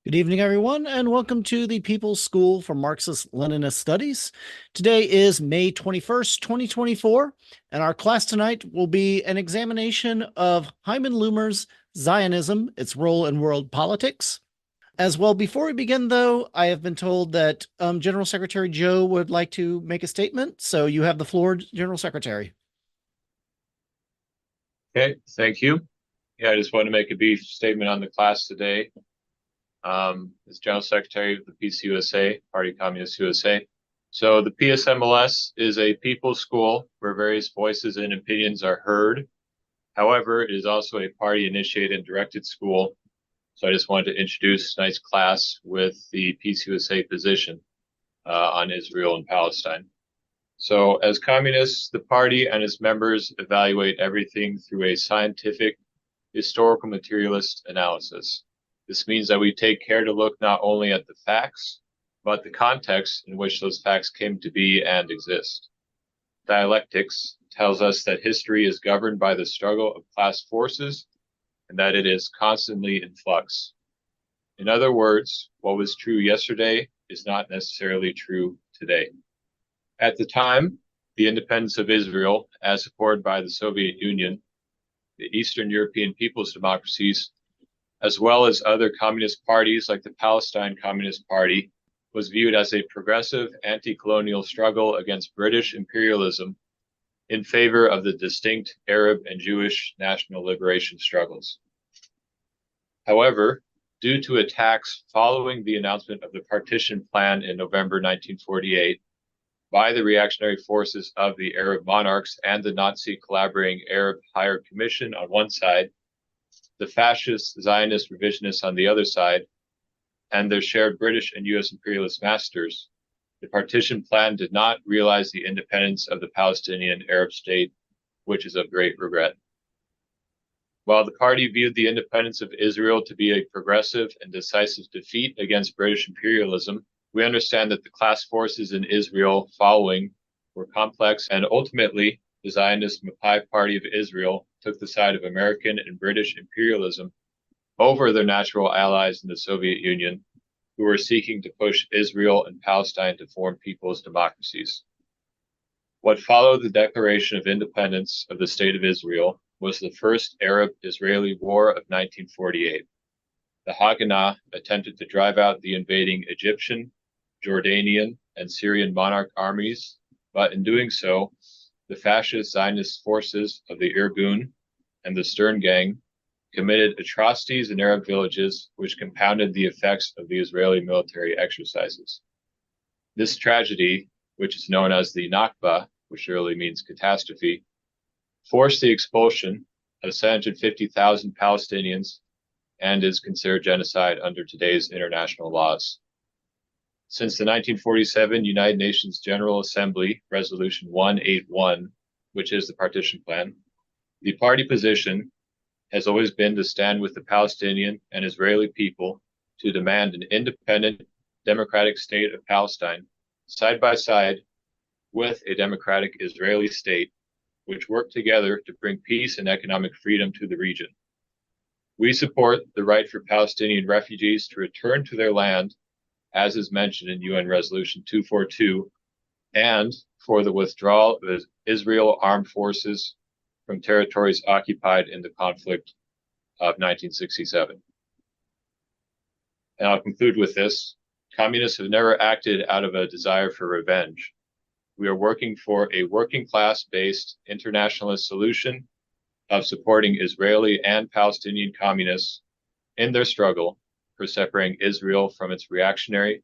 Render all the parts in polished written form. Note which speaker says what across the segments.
Speaker 1: Good evening, everyone, and welcome to the People's School for Marxist-Leninist Studies. Today is May 21st, 2024, and our class tonight will be an examination of Hyman Lumer's Zionism, its role in world politics. As well, before we begin, though, I have been told that General Secretary Joe would like to make a statement, so you have the floor, General Secretary.
Speaker 2: Okay, thank you. Yeah, I just want to make a brief statement on the class today. As General Secretary of the PSUSA, Party Communist USA. So the PSMLS is a people's school where various voices and opinions are heard. However, it is also a party-initiated and directed school. So I just wanted to introduce tonight's class with the PSUSA position on Israel and Palestine. So as communists, the party and its members evaluate everything through a scientific, historical materialist analysis. This means that we take care to look not only at the facts, but the context in which those facts came to be and exist. Dialectics tells us that history is governed by the struggle of class forces and that it is constantly in flux. In other words, what was true yesterday is not necessarily true today. At the time, the independence of Israel, as supported by the Soviet Union, the Eastern European people's democracies, as well as other communist parties like the Palestine Communist Party, was viewed as a progressive anti-colonial struggle against British imperialism in favor of the distinct Arab and Jewish national liberation struggles. However, due to attacks following the announcement of the partition plan in November 1948 by the reactionary forces of the Arab monarchs and the Nazi collaborating Arab Higher Commission on one side, the fascist Zionist revisionists on the other side, and their shared British and US imperialist masters, the partition plan did not realize the independence of the Palestinian Arab state, which is of great regret. While the party viewed the independence of Israel to be a progressive and decisive defeat against British imperialism, we understand that the class forces in Israel following were complex, and ultimately the Zionist Mapai Party of Israel took the side of American and British imperialism over their natural allies in the Soviet Union, who were seeking to push Israel and Palestine to form people's democracies. What followed the declaration of independence of the State of Israel was the first Arab-Israeli War of 1948. The Haganah attempted to drive out the invading Egyptian, Jordanian, and Syrian monarch armies, but in doing so, the fascist Zionist forces of the Irgun and the Stern Gang committed atrocities in Arab villages, which compounded the effects of the Israeli military exercises. This tragedy, which is known as the Nakba, which literally means catastrophe, forced the expulsion of 750,000 Palestinians and is considered genocide under today's international laws. Since the 1947 United Nations General Assembly Resolution 181, which is the partition plan, the party position has always been to stand with the Palestinian and Israeli people to demand an independent, democratic state of Palestine, side by side with a democratic Israeli state, which work together to bring peace and economic freedom to the region. We support the right for Palestinian refugees to return to their land, as is mentioned in UN Resolution 242, and for the withdrawal of Israel armed forces from territories occupied in the conflict of 1967. And I'll conclude with this. Communists have never acted out of a desire for revenge. We are working for a working class-based internationalist solution of supporting Israeli and Palestinian communists in their struggle for separating Israel from its reactionary,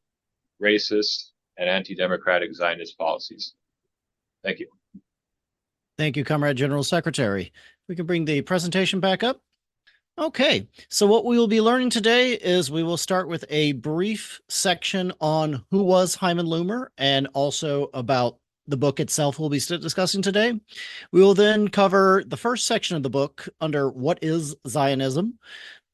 Speaker 2: racist, and anti-democratic Zionist policies. Thank you.
Speaker 1: Thank you, Comrade General Secretary. We can bring the presentation back up. Okay, so what we will be learning today is we will start with a brief section on who was Hyman Lumer and also about the book itself we'll be discussing today. We will then cover the first section of the book under What is Zionism?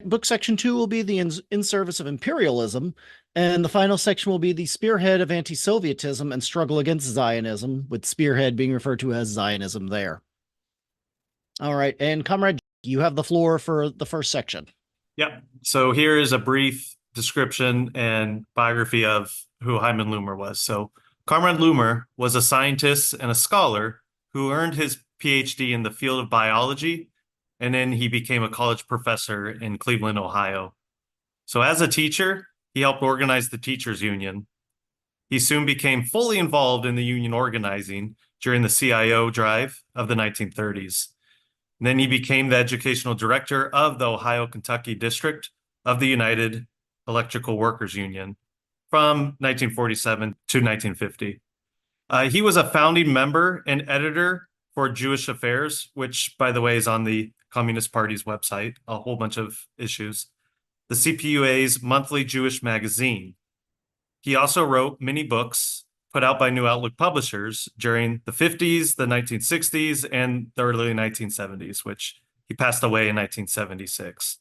Speaker 1: Book section 2 will be the in service of imperialism, and the final section will be the spearhead of anti-Sovietism and struggle against Zionism, with spearhead being referred to as Zionism there. All right, and Comrade, you have the floor for the first section.
Speaker 3: Yep. So here is a brief description and biography of who Hyman Lumer was. So Comrade Lumer was a scientist and a scholar who earned his PhD in the field of biology, and then he became a college professor in Cleveland, Ohio. So as a teacher, he helped organize the teachers union. He soon became fully involved in the union organizing during the CIO drive of the 1930s. And then he became the educational director of the Ohio-Kentucky district of the United Electrical Workers Union from 1947 to 1950. He was a founding member and editor for Jewish Affairs, which, by the way, is on the Communist Party's website, a whole bunch of issues, the CPUA's monthly Jewish magazine. He also wrote many books put out by New Outlook Publishers during the 50s, the 1960s, and the early 1970s, which he passed away in 1976.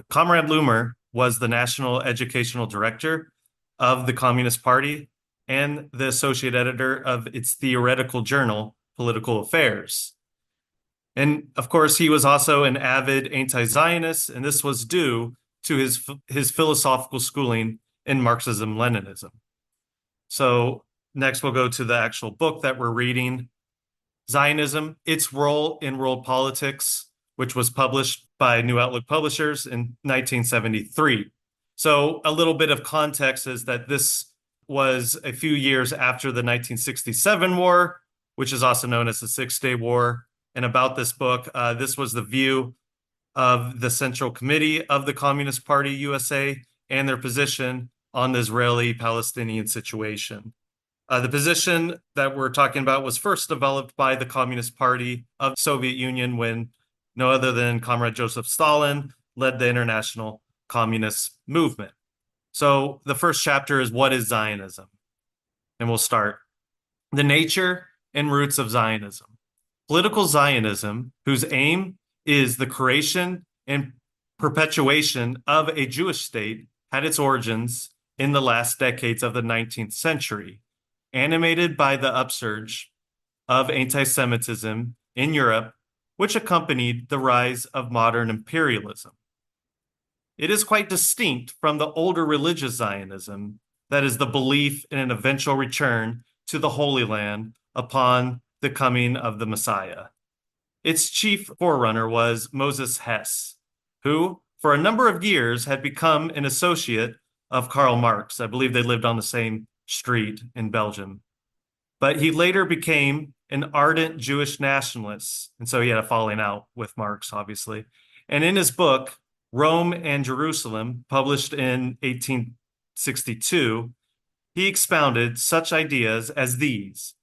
Speaker 3: Comrade Lumer was the National Educational Director of the Communist Party and the associate editor of its theoretical journal, Political Affairs. And of course, he was also an avid anti-Zionist, and this was due to his philosophical schooling in Marxism-Leninism. So next, we'll go to the actual book that we're reading, Zionism, Its Role in World Politics, which was published by New Outlook Publishers in 1973. So a little bit of context is that this was a few years after the 1967 war, which is also known as the Six-Day War. And about this book, this was the view of the Central Committee of the Communist Party USA and their position on the Israeli-Palestinian situation. The position that we're talking about was first developed by the Communist Party of the Soviet Union when no other than Comrade Joseph Stalin led the international communist movement. So the first chapter is, what is Zionism? And we'll start. The nature and roots of Zionism. Political Zionism, whose aim is the creation and perpetuation of a Jewish state, had its origins in the last decades of the 19th century, animated by the upsurge of anti-Semitism in Europe, which accompanied the rise of modern imperialism. It is quite distinct from the older religious Zionism, that is the belief in an eventual return to the Holy Land upon the coming of the Messiah. Its chief forerunner was Moses Hess, who, for a number of years, had become an associate of Karl Marx. I believe they lived on the same street in Belgium. But he later became an ardent Jewish nationalist, and so he had a falling out with Marx, obviously. And in his book, Rome and Jerusalem, published in 1862, he expounded such ideas as these: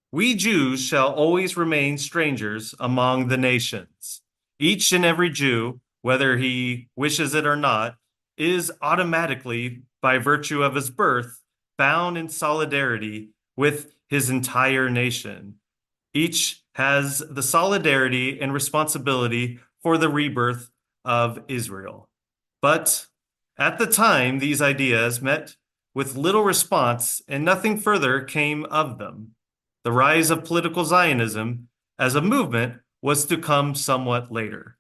Speaker 3: we Jews shall always remain strangers among the nations. Each and every Jew, whether he wishes it or not, is automatically, by virtue of his birth, bound in solidarity with his entire nation. Each has the solidarity and responsibility for the rebirth of Israel. But at the time, these ideas met with little response and nothing further came of them. The rise of political Zionism as a movement was to come somewhat later,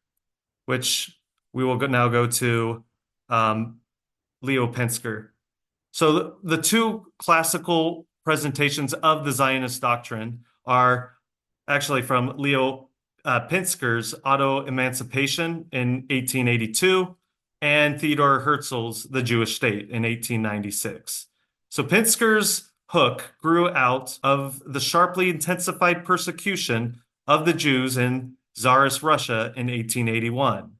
Speaker 3: which we will now go to Leo Pensker. So the two classical presentations of the Zionist doctrine are actually from Leo Pensker's Auto-Emancipation in 1882 and Theodor Herzl's The Jewish State in 1896. So Pensker's hook grew out of the sharply intensified persecution of the Jews in Tsarist Russia in 1881,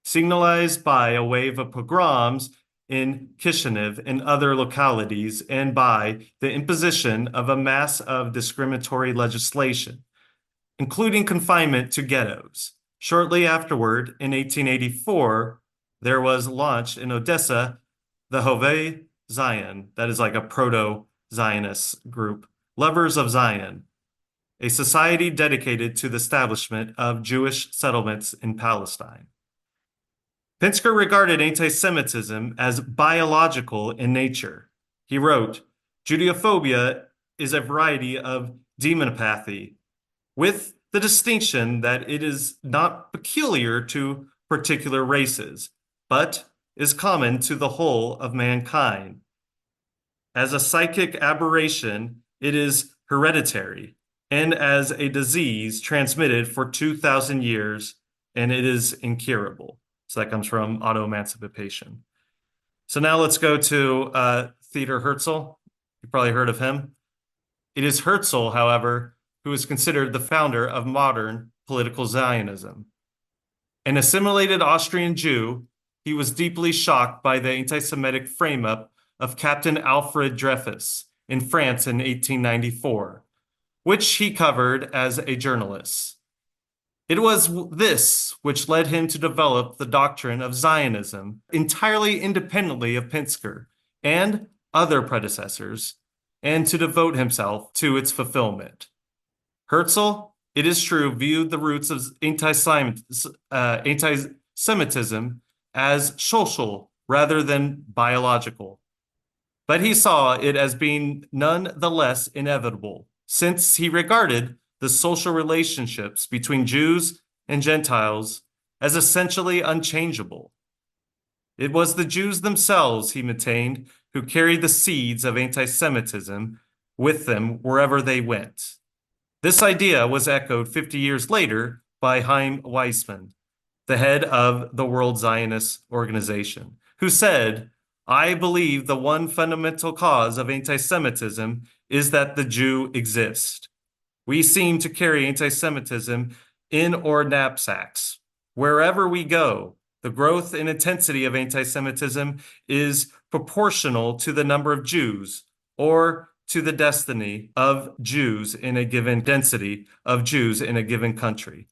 Speaker 3: signalized by a wave of pogroms in Kishinev and other localities, and by the imposition of a mass of discriminatory legislation, including confinement to ghettos. Shortly afterward, in 1884, there was launched in Odessa the Hovei Zion, that is like a proto-Zionist group, Lovers of Zion, a society dedicated to the establishment of Jewish settlements in Palestine. Pensker regarded anti-Semitism as biological in nature. He wrote, Judeophobia is a variety of demonopathy, with the distinction that it is not peculiar to particular races, but is common to the whole of mankind. As a psychic aberration, it is hereditary, and as a disease transmitted for 2,000 years, and it is incurable. So that comes from Auto-Emancipation. So now let's go to Theodor Herzl. You've probably heard of him. It is Herzl, however, who is considered the founder of modern political Zionism. An assimilated Austrian Jew, he was deeply shocked by the anti-Semitic frame-up of Captain Alfred Dreyfus in France in 1894, which he covered as a journalist. It was this which led him to develop the doctrine of Zionism entirely independently of Pinsker and other predecessors, and to devote himself to its fulfillment. Herzl, it is true, viewed the roots of anti-Semitism as social rather than biological. But he saw it as being none the less inevitable, since he regarded the social relationships between Jews and Gentiles as essentially unchangeable. It was the Jews themselves, he maintained, who carried the seeds of anti-Semitism with them wherever they went. This idea was echoed 50 years later by Chaim Weizmann, the head of the World Zionist Organization, who said, "I believe the one fundamental cause of anti-Semitism is that the Jew exists. We seem to carry anti-Semitism in our knapsacks. Wherever we go, the growth and intensity of anti-Semitism is proportional to the number of Jews or to the destiny of Jews in a given density of Jews in a given country."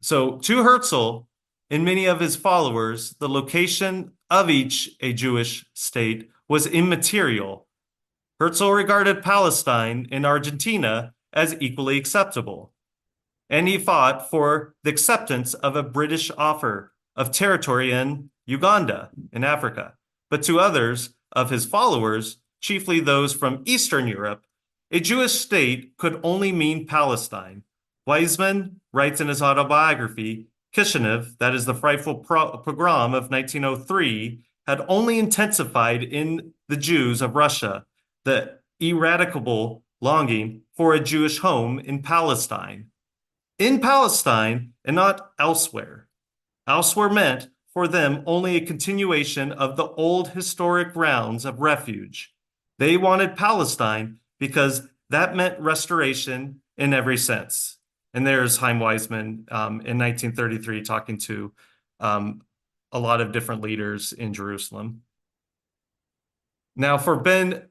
Speaker 3: So to Herzl and many of his followers, the location of each a Jewish state was immaterial. Herzl regarded Palestine and Argentina as equally acceptable, and he fought for the acceptance of a British offer of territory in Uganda in Africa. But to others of his followers, chiefly those from Eastern Europe, a Jewish state could only mean Palestine. Weizmann writes in his autobiography, Kishinev, that is the frightful pogrom of 1903, had only intensified in the Jews of Russia the ineradicable longing for a Jewish home in Palestine. In Palestine and not elsewhere. Elsewhere meant for them only a continuation of the old historic rounds of refuge. They wanted Palestine because that meant restoration in every sense. And there's Chaim Weizmann in 1933 talking to a lot of different leaders in Jerusalem. Now for David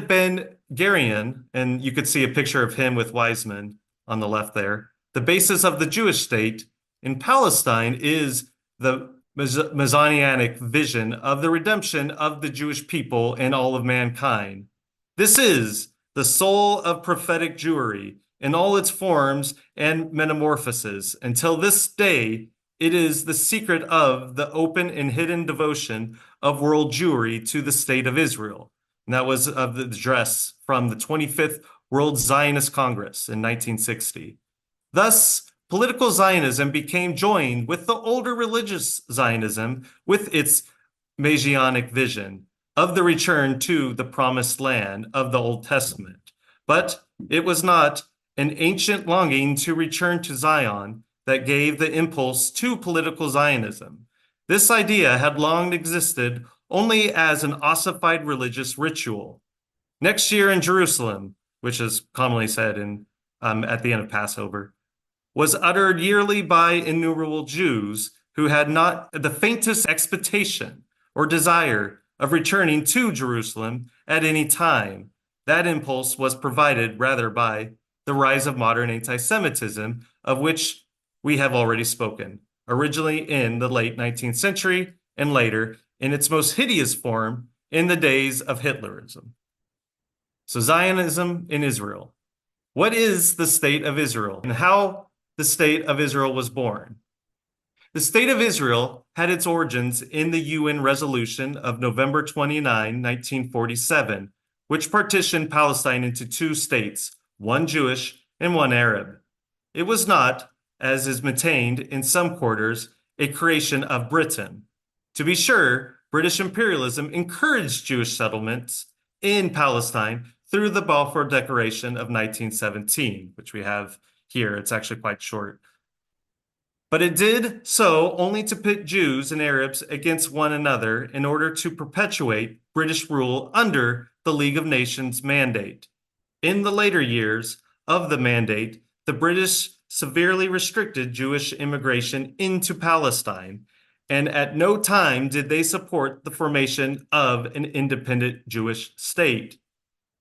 Speaker 3: Ben-Gurion, and you could see a picture of him with Weizmann on the left there, the basis of the Jewish state in Palestine is the Messianic vision of the redemption of the Jewish people and all of mankind. This is the soul of prophetic Jewry in all its forms and metamorphoses. Until this day, it is the secret of the open and hidden devotion of world Jewry to the state of Israel. And that was of the address from the 25th World Zionist Congress in 1960. Thus, political Zionism became joined with the older religious Zionism with its Messianic vision of the return to the promised land of the Old Testament. But it was not an ancient longing to return to Zion that gave the impulse to political Zionism. This idea had long existed only as an ossified religious ritual. Next year in Jerusalem, which is commonly said at the end of Passover, was uttered yearly by innumerable Jews who had not the faintest expectation or desire of returning to Jerusalem at any time. That impulse was provided rather by the rise of modern anti-Semitism, of which we have already spoken, originally in the late 19th century and later in its most hideous form in the days of Hitlerism. So Zionism in Israel. What is the state of Israel and how the state of Israel was born? The state of Israel had its origins in the UN resolution of November 29, 1947, which partitioned Palestine into two states, one Jewish and one Arab. It was not, as is maintained in some quarters, a creation of Britain, To be sure, British imperialism encouraged Jewish settlements in Palestine through the Balfour Declaration of 1917, which we have here. It's actually quite short. But it did so only to pit Jews and Arabs against one another in order to perpetuate British rule under the League of Nations mandate. In the later years of the mandate, the British severely restricted Jewish immigration into Palestine, and at no time did they support the formation of an independent Jewish state.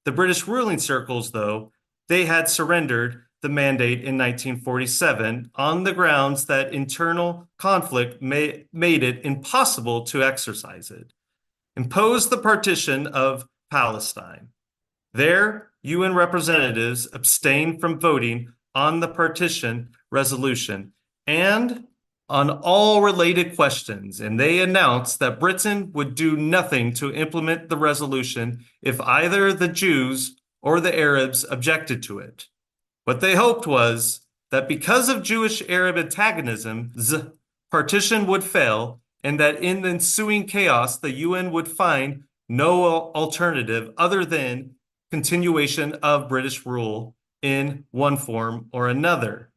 Speaker 3: The British ruling circles, though, they had surrendered the mandate in 1947 on the grounds that internal conflict made it impossible to exercise it. Imposed the partition of Palestine. There, UN representatives abstained from voting on the partition resolution and on all related questions, and they announced that Britain would do nothing to implement the resolution if either the Jews or the Arabs objected to it. What they hoped was that because of Jewish-Arab antagonism, the partition would fail, and that in the ensuing chaos, the UN would find no alternative other than continuation of British rule in one form or another.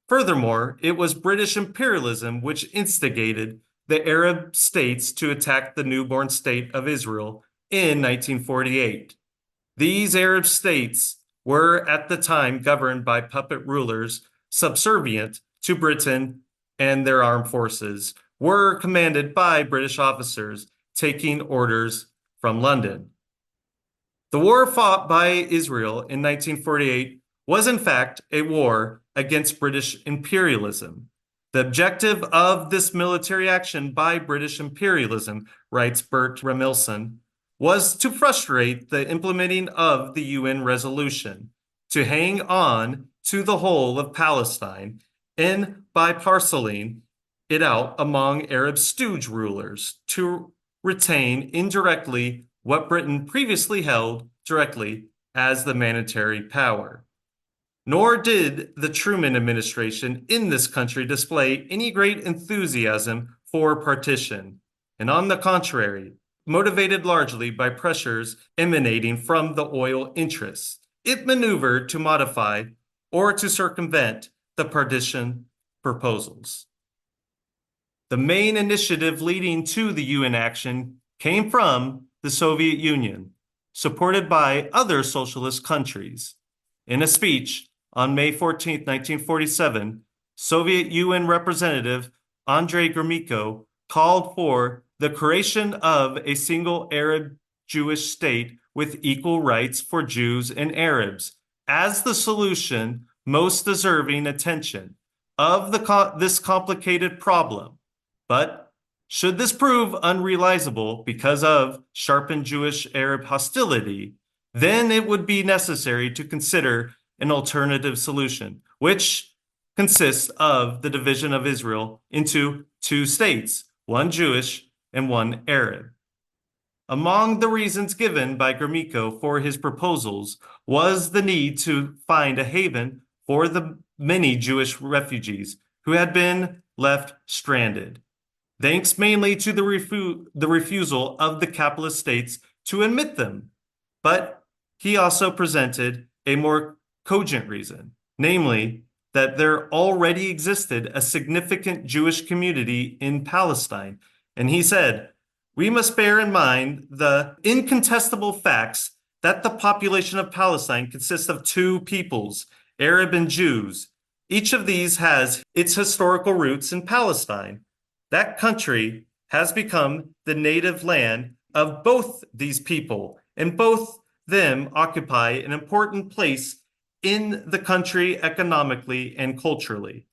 Speaker 3: Furthermore, it was British imperialism which instigated the Arab states to attack the newborn state of Israel in 1948. These Arab states were at the time governed by puppet rulers subservient to Britain, and their armed forces were commanded by British officers taking orders from London. The war fought by Israel in 1948 was in fact a war against British imperialism. The objective of this military action by British imperialism, writes Bert Remilson, was to frustrate the implementing of the UN resolution, to hang on to the whole of Palestine, and by parceling it out among Arab stooge rulers, to retain indirectly what Britain previously held directly as the mandatory power. Nor did the Truman administration in this country display any great enthusiasm for partition, and on the contrary, motivated largely by pressures emanating from the oil interests, it maneuvered to modify or to circumvent the partition proposals. The main initiative leading to the UN action came from the Soviet Union, supported by other socialist countries. In a speech on May 14, 1947, Soviet UN Representative Andrei Gromyko called for the creation of a single Arab-Jewish state with equal rights for Jews and Arabs as the solution most deserving attention of this complicated problem. But should this prove unrealizable because of sharpened Jewish-Arab hostility, then it would be necessary to consider an alternative solution, which consists of the division of Israel into two states, one Jewish and one Arab. Among the reasons given by Gromyko for his proposals was the need to find a haven for the many Jewish refugees who had been left stranded, thanks mainly to the refusal of the capitalist states to admit them. But he also presented a more cogent reason, namely that there already existed a significant Jewish community in Palestine. And he said, "We must bear in mind the incontestable facts that the population of Palestine consists of two peoples, Arab and Jews. Each of these has its historical roots in Palestine. That country has become the native land of both these people, and both them occupy an important place in the country economically and culturally.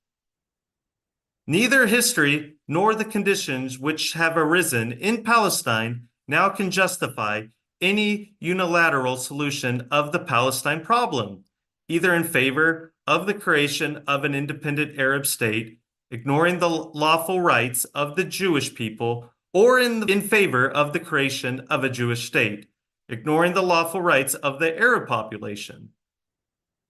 Speaker 3: Neither history nor the conditions which have arisen in Palestine now can justify any unilateral solution of the Palestine problem, either in favor of the creation of an independent Arab state, ignoring the lawful rights of the Jewish people, or in favor of the creation of a Jewish state, ignoring the lawful rights of the Arab population.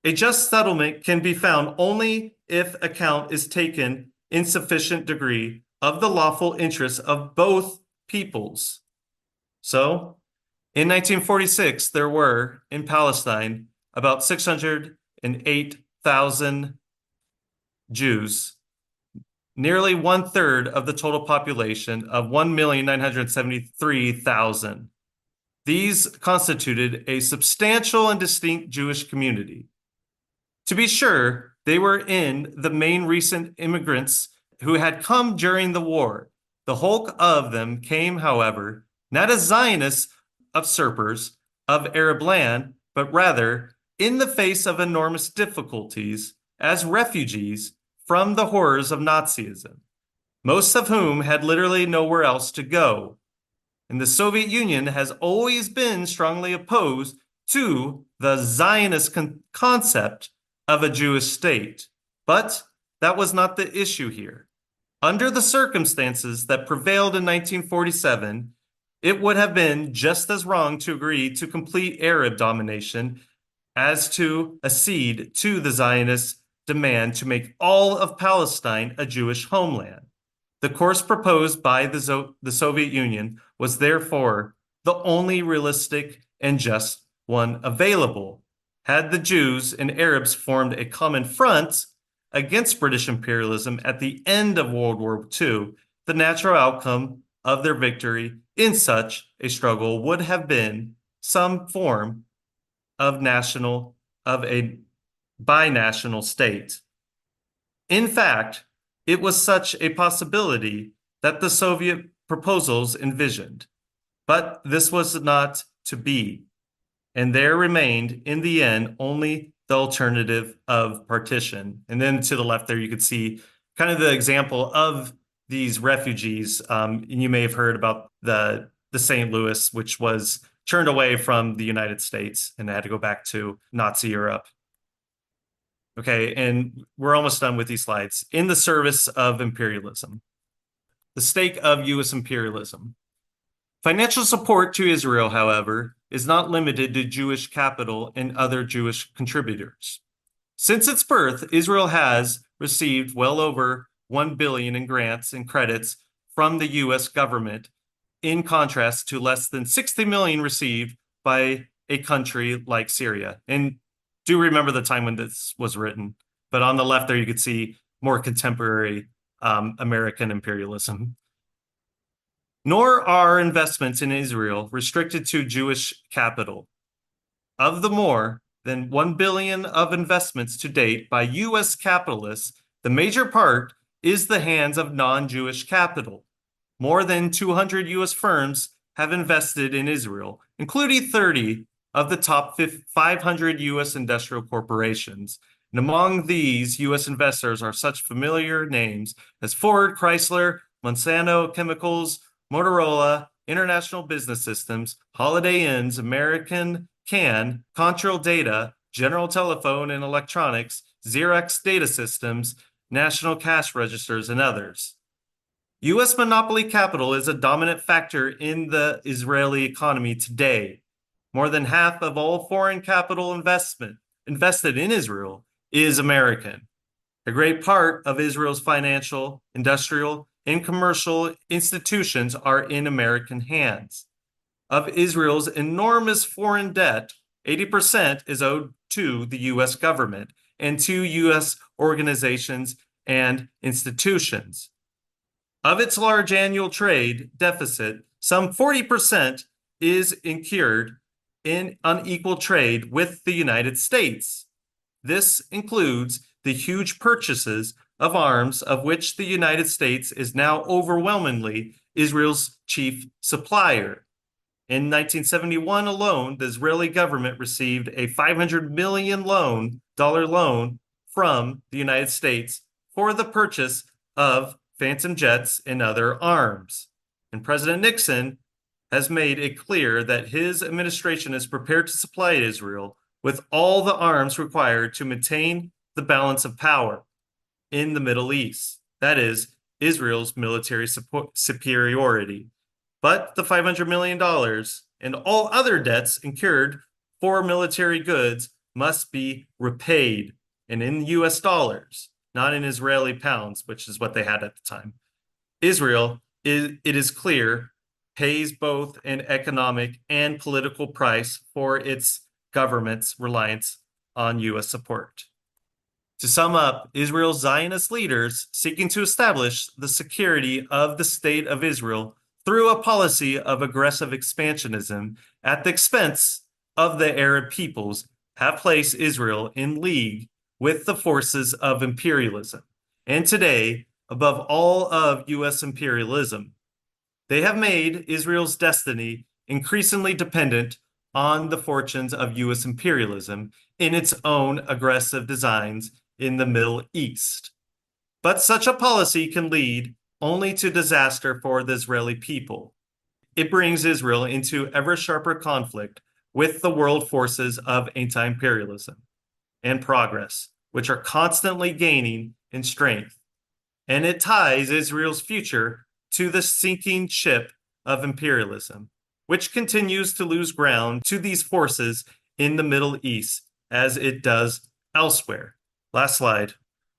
Speaker 3: A just settlement can be found only if account is taken in sufficient degree of the lawful interests of both peoples. So, in 1946, there were, in Palestine, about 608,000 Jews, nearly 1/3 of the total population of 1,973,000. These constituted a substantial and distinct Jewish community. To be sure, they were in the main recent immigrants who had come during the war. The bulk of them came, however, not as Zionists usurpers of Arab land, but rather in the face of enormous difficulties as refugees from the horrors of Nazism, most of whom had literally nowhere else to go. And the Soviet Union has always been strongly opposed to the Zionist concept of a Jewish state. But that was not the issue here. Under the circumstances that prevailed in 1947, it would have been just as wrong to agree to complete Arab domination as to accede to the Zionist demand to make all of Palestine a Jewish homeland. The course proposed by the Soviet Union was therefore the only realistic and just one available. Had the Jews and Arabs formed a common front against British imperialism at the end of World War II, the natural outcome of their victory in such a struggle would have been some form of a binational state. In fact, it was such a possibility that the Soviet proposals envisioned. But this was not to be, and there remained, in the end, only the alternative of partition. And then to the left there, you could see kind of the example of these refugees. And you may have heard about the St. Louis, which was turned away from the United States and had to go back to Nazi Europe. Okay, and we're almost done with these slides. In the service of imperialism. The stake of U.S. imperialism. Financial support to Israel, however, is not limited to Jewish capital and other Jewish contributors. Since its birth, Israel has received well over $1 billion in grants and credits from the U.S. government, in contrast to less than $60 million received by a country like Syria. And do remember the time when this was written, but on the left there you could see more contemporary American imperialism. Nor are investments in Israel restricted to Jewish capital. Of the more than $1 billion of investments to date by U.S. capitalists, the major part is the hands of non-Jewish capital. More than 200 U.S. firms have invested in Israel, including 30 of the top 500 U.S. industrial corporations. And among these U.S. investors are such familiar names as Ford, Chrysler, Monsanto Chemicals, Motorola, International Business Systems, Holiday Inns, American Can, Control Data, General Telephone and Electronics, Xerox Data Systems, National Cash Registers, and others. U.S. monopoly capital is a dominant factor in the Israeli economy today. More than half of all foreign capital investment invested in Israel is American. A great part of Israel's financial, industrial, and commercial institutions are in American hands. Of Israel's enormous foreign debt, 80% is owed to the U.S. government and to U.S. organizations and institutions. Of its large annual trade deficit, some 40% is incurred in unequal trade with the United States. This includes the huge purchases of arms of which the United States is now overwhelmingly Israel's chief supplier. In 1971 alone, the Israeli government received a $500 million loan from the United States for the purchase of Phantom jets and other arms. And President Nixon has made it clear that his administration is prepared to supply Israel with all the arms required to maintain the balance of power in the Middle East. That is, Israel's military superiority. But the $500 million and all other debts incurred for military goods must be repaid, and in US dollars, not in Israeli pounds, which is what they had at the time. Israel, it is clear, pays both an economic and political price for its government's reliance on U.S. support. To sum up, Israel's Zionist leaders seeking to establish the security of the state of Israel through a policy of aggressive expansionism at the expense of the Arab peoples have placed Israel in league with the forces of imperialism, and today, above all of U.S. imperialism. They have made Israel's destiny increasingly dependent on the fortunes of U.S. imperialism in its own aggressive designs in the Middle East. But such a policy can lead only to disaster for the Israeli people. It brings Israel into ever sharper conflict with the world forces of anti-imperialism and progress, which are constantly gaining in strength. And it ties Israel's future to the sinking ship of imperialism, which continues to lose ground to these forces in the Middle East as it does elsewhere. Last slide.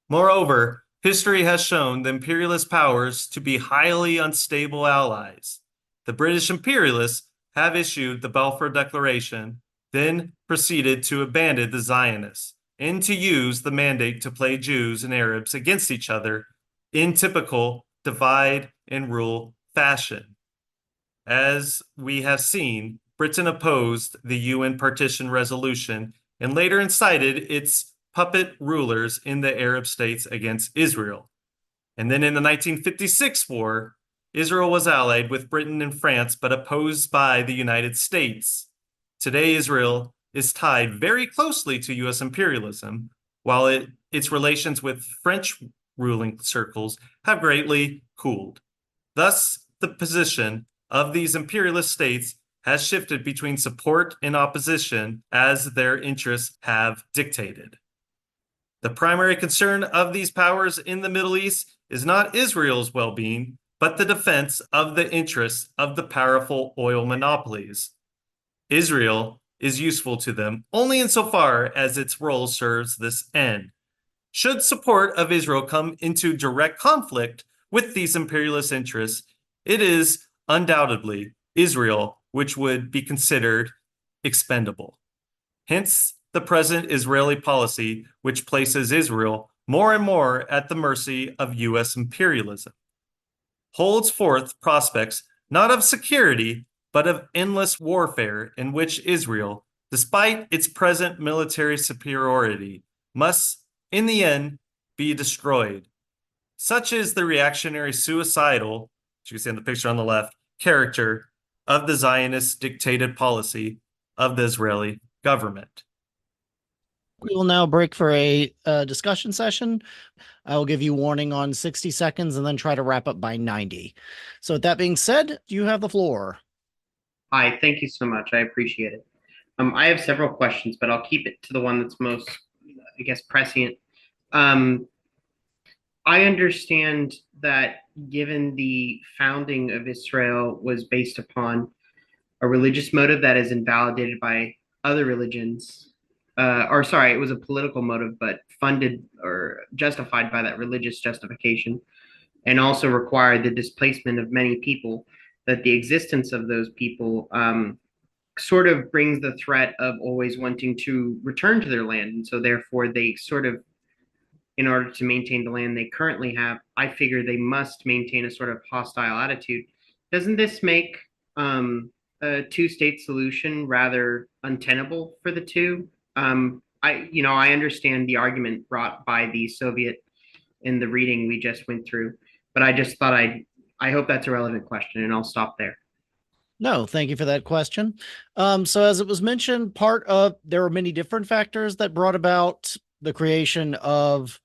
Speaker 3: Moreover, history has shown the imperialist powers to be highly unstable allies. The British imperialists have issued the Balfour Declaration, then proceeded to abandon the Zionists and to use the mandate to play Jews and Arabs against each other in typical divide and rule fashion. As we have seen, Britain opposed the UN partition resolution and later incited its puppet rulers in the Arab states against Israel. And then in the 1956 war, Israel was allied with Britain and France, but opposed by the United States. Today, Israel is tied very closely to U.S. imperialism, while its relations with French ruling circles have greatly cooled. Thus, the position of these imperialist states has shifted between support and opposition as their interests have dictated. The primary concern of these powers in the Middle East is not Israel's well-being, but the defense of the interests of the powerful oil monopolies. Israel is useful to them only insofar as its role serves this end. Should support of Israel come into direct conflict with these imperialist interests, it is undoubtedly Israel which would be considered expendable. Hence, the present Israeli policy, which places Israel more and more at the mercy of U.S. imperialism, holds forth prospects not of security, but of endless warfare in which Israel, despite its present military superiority, must, in the end, be destroyed. Such is the reactionary suicidal, as you can see in the picture on the left, character of the Zionist dictated policy of the Israeli government.
Speaker 1: We will now break for a discussion session. I will give you warning on 60 seconds and then try to wrap up by 90. So with that being said, you have the floor.
Speaker 4: Hi, thank you so much. I appreciate it. I have several questions, but I'll keep it to the one that's most, I guess, prescient. I understand that given the founding of Israel was based upon a religious motive that is invalidated by other religions, it was a political motive, but funded or justified by that religious justification, and also required the displacement of many people, that the existence of those people sort of brings the threat of always wanting to return to their land. And so therefore they sort of, in order to maintain the land they currently have, I figure they must maintain a sort of hostile attitude. Doesn't this make a two-state solution rather untenable for the two? I understand the argument brought by the Soviet in the reading we just went through, but I just thought I hope that's a relevant question, and I'll stop there.
Speaker 1: No, thank you for that question. So as it was mentioned, there were many different factors that brought about the creation of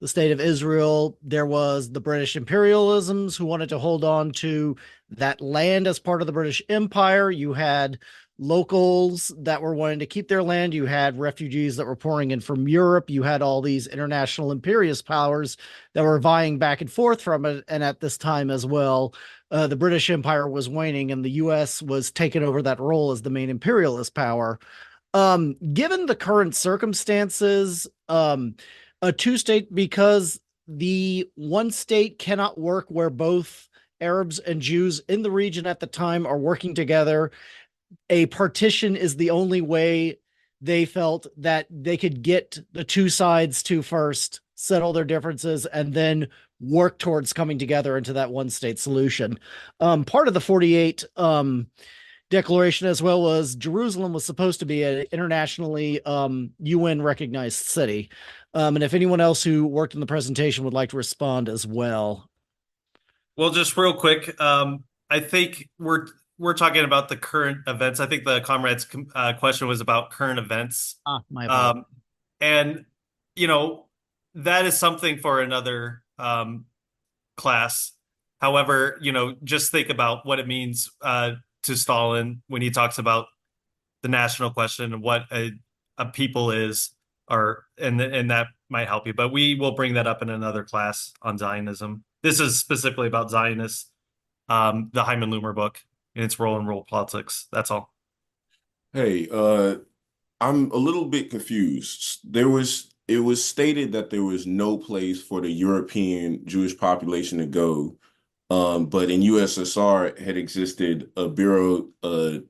Speaker 1: the state of Israel. There was the British imperialisms who wanted to hold on to that land as part of the British Empire. You had locals that were wanting to keep their land. You had refugees that were pouring in from Europe. You had all these international imperialist powers that were vying back and forth from it. And at this time as well, the British Empire was waning and the U.S. was taking over that role as the main imperialist power. Given the current circumstances, a two-state, because the one state cannot work where both Arabs and Jews in the region at the time are working together. A partition is the only way they felt that they could get the two sides to first settle their differences and then work towards coming together into that one state solution. Part of the 48 declaration as well was Jerusalem was supposed to be an internationally UN recognized city. And if anyone else who worked in the presentation would like to respond as well.
Speaker 3: Well, just real quick, I think we're talking about the current events. I think the comrade's question was about current events.
Speaker 1: My apologies.
Speaker 3: And you know, that is something for another class. However, you know, just think about what it means to Stalin when he talks about the national question and what a people is, and that might help you. But we will bring that up in another class on Zionism. This is specifically about Zionists, the Hyman Lumer book and its role in world politics. That's all.
Speaker 5: Hey, I'm a little bit confused. It was stated that there was no place for the European Jewish population to go, but in USSR had existed a bureau, the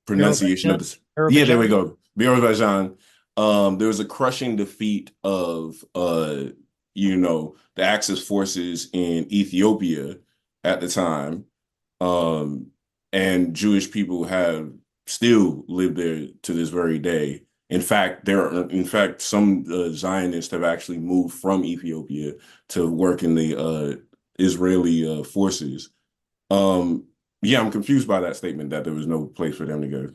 Speaker 5: pronunciation of this. Yeah, there we go. Azerbaijan. There was a crushing defeat of the Axis forces in Ethiopia at the time. And Jewish people have still lived there to this very day. In fact, some Zionists have actually moved from Ethiopia to work in the Israeli forces. Yeah, I'm confused by that statement that there was no place for them to go.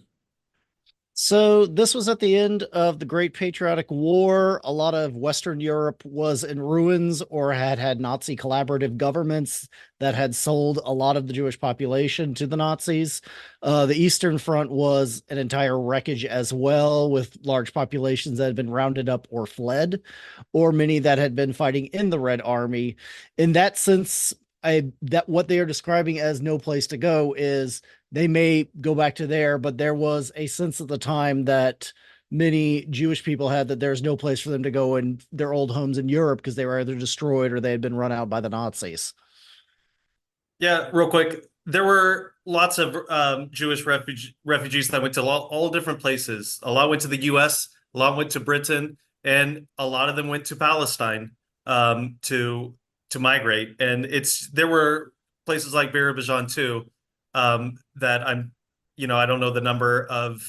Speaker 1: So this was at the end of the Great Patriotic War. A lot of Western Europe was in ruins or had Nazi collaborative governments that had sold a lot of the Jewish population to the Nazis. The Eastern Front was an entire wreckage as well, with large populations that had been rounded up or fled, or many that had been fighting in the Red Army. In that sense, that what they are describing as no place to go is they may go back to there, but there was a sense at the time that many Jewish people had that there's no place for them to go in their old homes in Europe because they were either destroyed or they had been run out by the Nazis.
Speaker 3: Yeah, real quick. There were lots of Jewish refugees that went to all different places. A lot went to the U.S., a lot went to Britain, and a lot of them went to Palestine to migrate. And there were places like Azerbaijan too. That I don't know the number of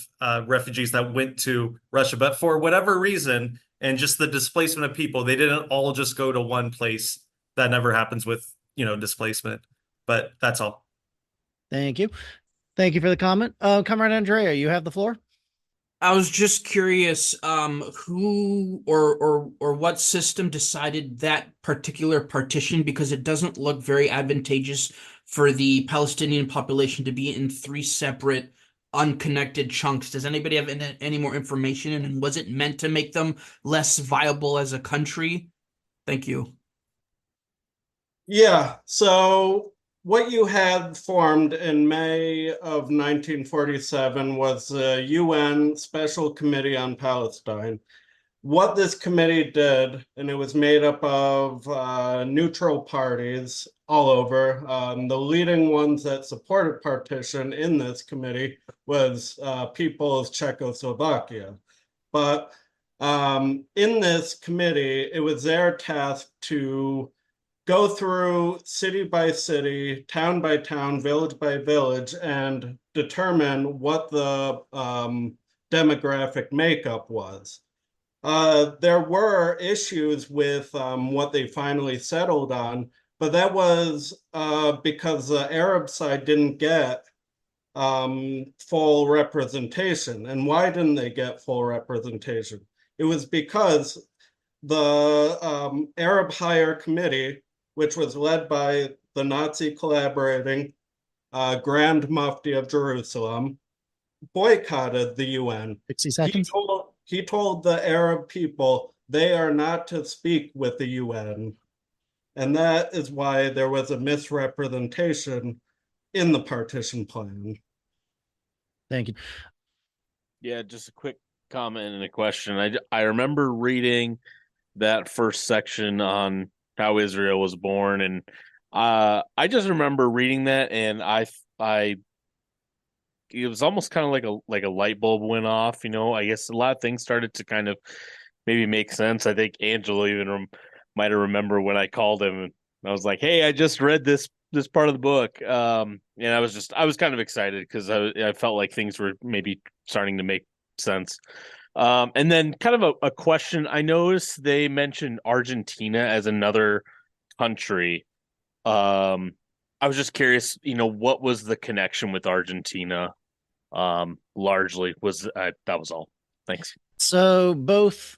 Speaker 3: refugees that went to Russia, but for whatever reason, and just the displacement of people, they didn't all just go to one place. That never happens with, displacement, but that's all.
Speaker 1: Thank you. Thank you for the comment. Comrade Andrea, you have the floor.
Speaker 6: I was just curious, who or what system decided that particular partition, because it doesn't look very advantageous for the Palestinian population to be in three separate, unconnected chunks. Does anybody have any more information? And was it meant to make them less viable as a country? Thank you.
Speaker 7: Yeah, so what you had formed in May of 1947 was the UN Special Committee on Palestine. What this committee did, and it was made up of neutral parties all over. The leading ones that supported partition in this committee was People's Czechoslovakia. But in this committee, it was their task to go through city by city, town by town, village by village, and determine what the demographic makeup was. There were issues with what they finally settled on, but that was because the Arab side didn't get full representation. And why didn't they get full representation? It was because the Arab Higher Committee, which was led by the Nazi collaborating Grand Mufti of Jerusalem, boycotted the UN.
Speaker 1: 60 seconds.
Speaker 7: He told the Arab people they are not to speak with the UN. And that is why there was a misrepresentation in the partition plan.
Speaker 1: Thank you.
Speaker 8: Yeah, just a quick comment and a question. I remember reading that first section on how Israel was born, and I just remember reading that, and it was almost kind of like a light bulb went off. I guess a lot of things started to kind of maybe make sense. I think Angela even might have remembered when I called him, and I was like, "Hey, I just read this part of the book," and I was kind of excited because I felt like things were maybe starting to make sense. And then kind of a question. I noticed they mentioned Argentina as another country. I was just curious, what was the connection with Argentina? Largely that was all. Thanks.
Speaker 1: So both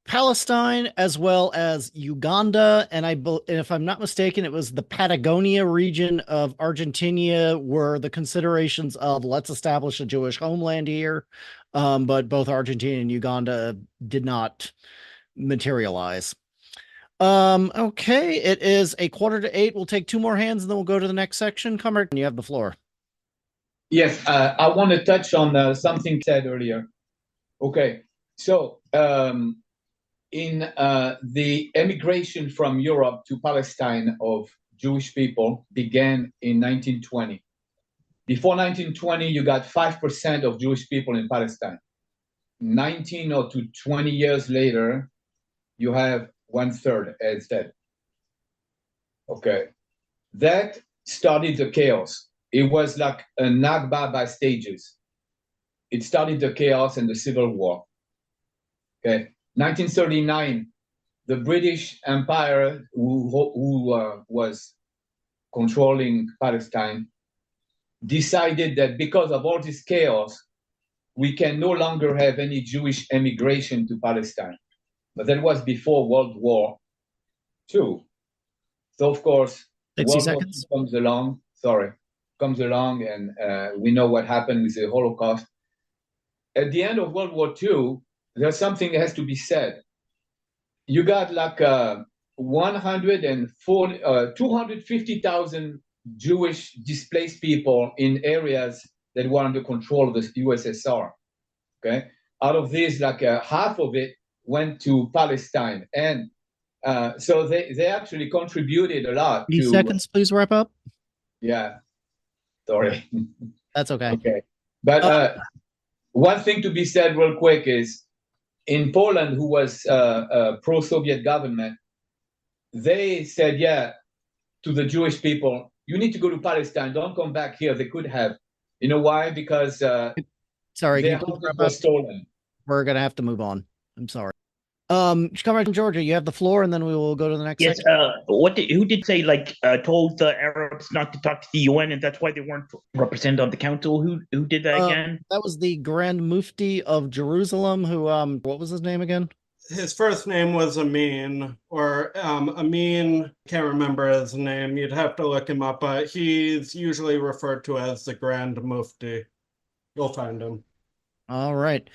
Speaker 1: Palestine as well as Uganda, and if I'm not mistaken, it was the Patagonia region of Argentina were the considerations of let's establish a Jewish homeland here. But both Argentina and Uganda did not materialize. Okay, it is 7:45. We'll take two more hands and then we'll go to the next section. Comrade, you have the floor.
Speaker 9: Yes, I want to touch on something said earlier. Okay, so in the emigration from Europe to Palestine of Jewish people began in 1920. Before 1920, you got 5% of Jewish people in Palestine. 19 or to 20 years later, you have 1/3 as dead. Okay, that started the chaos. It was like a Nakba by stages. It started the chaos and the civil war. Okay, 1939, the British Empire, who was controlling Palestine, decided that because of all this chaos, we can no longer have any Jewish emigration to Palestine. But that was before World War II. So, of course,
Speaker 1: 60
Speaker 9: World
Speaker 1: seconds.
Speaker 9: War II comes along, and we know what happened with the Holocaust. At the end of World War II, there's something that has to be said. You got like 250,000 Jewish displaced people in areas that were under control of the USSR. Okay, out of these, like half of it went to Palestine, and so they actually contributed a lot.
Speaker 1: 30 seconds, please wrap up.
Speaker 9: Yeah, sorry.
Speaker 1: That's okay.
Speaker 9: Okay, but one thing to be said real quick is in Poland, who was a pro-Soviet government, they said, yeah, to the Jewish people, you need to go to Palestine. Don't come back here. They could have. You know why? Because
Speaker 1: sorry,
Speaker 9: their houses were stolen.
Speaker 1: We're going to have to move on. I'm sorry. Comrade from Georgia, you have the floor, and then we will go to the next
Speaker 10: Yes,
Speaker 1: section.
Speaker 10: who did say, told the Arabs not to talk to the UN, and that's why they weren't represented on the council? Who did that again?
Speaker 1: That was the Grand Mufti of Jerusalem, who, what was his name again?
Speaker 7: His first name was Amin, or Amin, can't remember his name. You'd have to look him up, but he's usually referred to as the Grand Mufti. You'll find him.
Speaker 1: All right.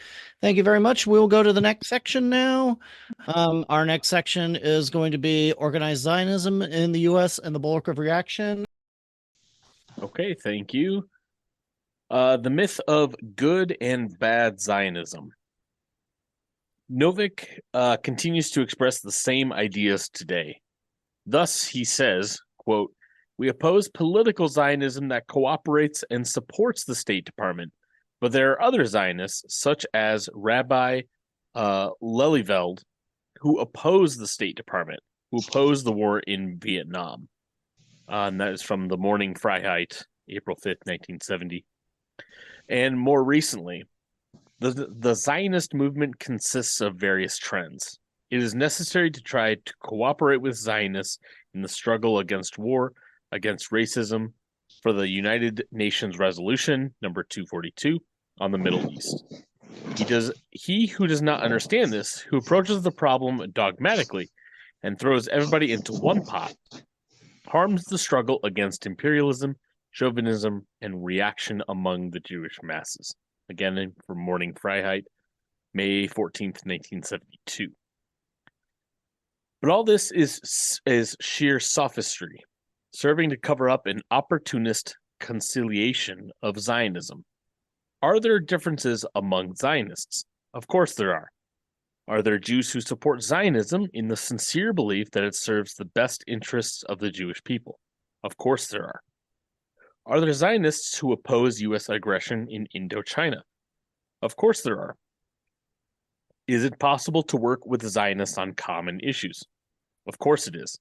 Speaker 1: Thank you very much. We'll go to the next section now. Our next section is going to be Organized Zionism in the U.S. and the Bulwark of Reaction.
Speaker 8: Okay, thank you. The myth of good and bad Zionism. Novick continues to express the same ideas today. Thus, he says, quote, "We oppose political Zionism that cooperates and supports the State Department, but there are other Zionists, such as Rabbi Lelyveld, who oppose the State Department, who oppose the war in Vietnam." And that is from the Morning Freiheit, April 5th, 1970. And more recently, the Zionist movement consists of various trends. It is necessary to try to cooperate with Zionists in the struggle against war, against racism, for the United Nations Resolution number 242 on the Middle East. He who does not understand this, who approaches the problem dogmatically and throws everybody into one pot, harms the struggle against imperialism, chauvinism, and reaction among the Jewish masses. Again, from Morning Freiheit, May 14th, 1972. But all this is sheer sophistry, serving to cover up an opportunist conciliation of Zionism. Are there differences among Zionists? Of course there are. Are there Jews who support Zionism in the sincere belief that it serves the best interests of the Jewish people? Of course there are. Are there Zionists who oppose U.S. aggression in Indochina? Of course there are. Is it possible to work with Zionists on common issues? Of course it is.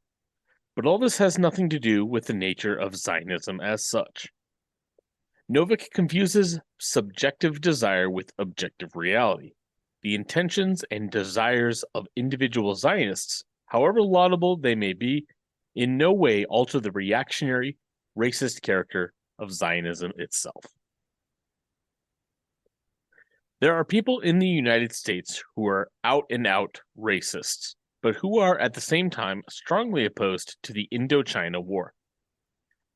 Speaker 8: But all this has nothing to do with the nature of Zionism as such. Novick confuses subjective desire with objective reality. The intentions and desires of individual Zionists, however laudable they may be, in no way alter the reactionary, racist character of Zionism itself. There are people in the United States who are out and out racists, but who are at the same time strongly opposed to the Indochina War.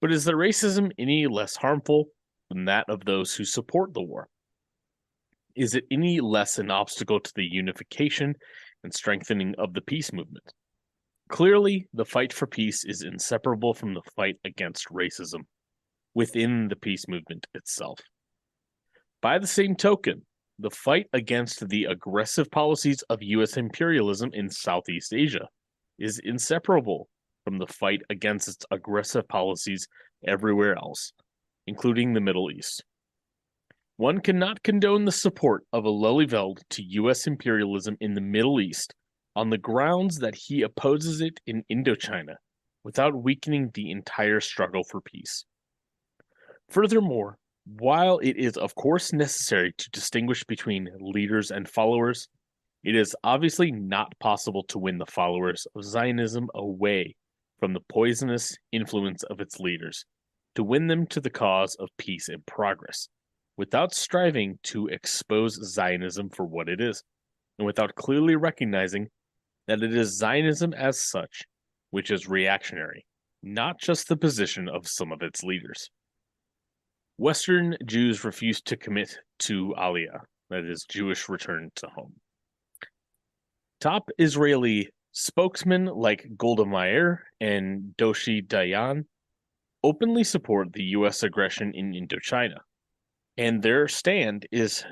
Speaker 8: But is their racism any less harmful than that of those who support the war? Is it any less an obstacle to the unification and strengthening of the peace movement? Clearly, the fight for peace is inseparable from the fight against racism within the peace movement itself. By the same token, the fight against the aggressive policies of U.S. imperialism in Southeast Asia is inseparable from the fight against its aggressive policies everywhere else, including the Middle East. One cannot condone the support of a Lelyveld to U.S. imperialism in the Middle East on the grounds that he opposes it in Indochina without weakening the entire struggle for peace. Furthermore, while it is of course necessary to distinguish between leaders and followers, it is obviously not possible to win the followers of Zionism away from the poisonous influence of its leaders, to win them to the cause of peace and progress, without striving to expose Zionism for what it is, and without clearly recognizing that it is Zionism as such which is reactionary, not just the position of some of its leaders. Western Jews refused to commit to Aliyah, that is, Jewish return to home. Top Israeli spokesmen like Golda Meir and Doshi Dayan openly support the U.S. aggression in Indochina, and their stand is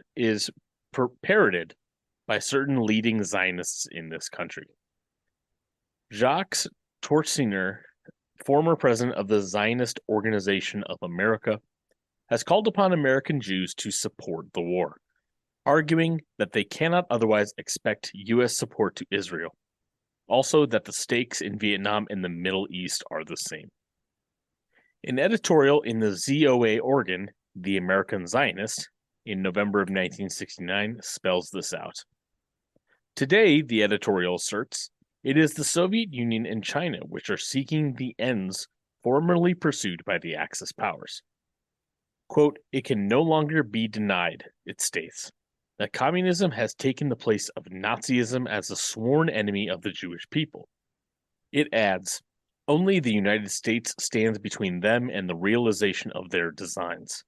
Speaker 8: parroted by certain leading Zionists in this country. Jacques Torsinger, former president of the Zionist Organization of America, has called upon American Jews to support the war, arguing that they cannot otherwise expect U.S. support to Israel. Also, that the stakes in Vietnam and the Middle East are the same. An editorial in the ZOA organ, The American Zionist, in November of 1969 spells this out. Today, the editorial asserts, it is the Soviet Union and China which are seeking the ends formerly pursued by the Axis powers. Quote, it can no longer be denied, it states, that communism has taken the place of Nazism as a sworn enemy of the Jewish people. It adds, only the United States stands between them and the realization of their designs.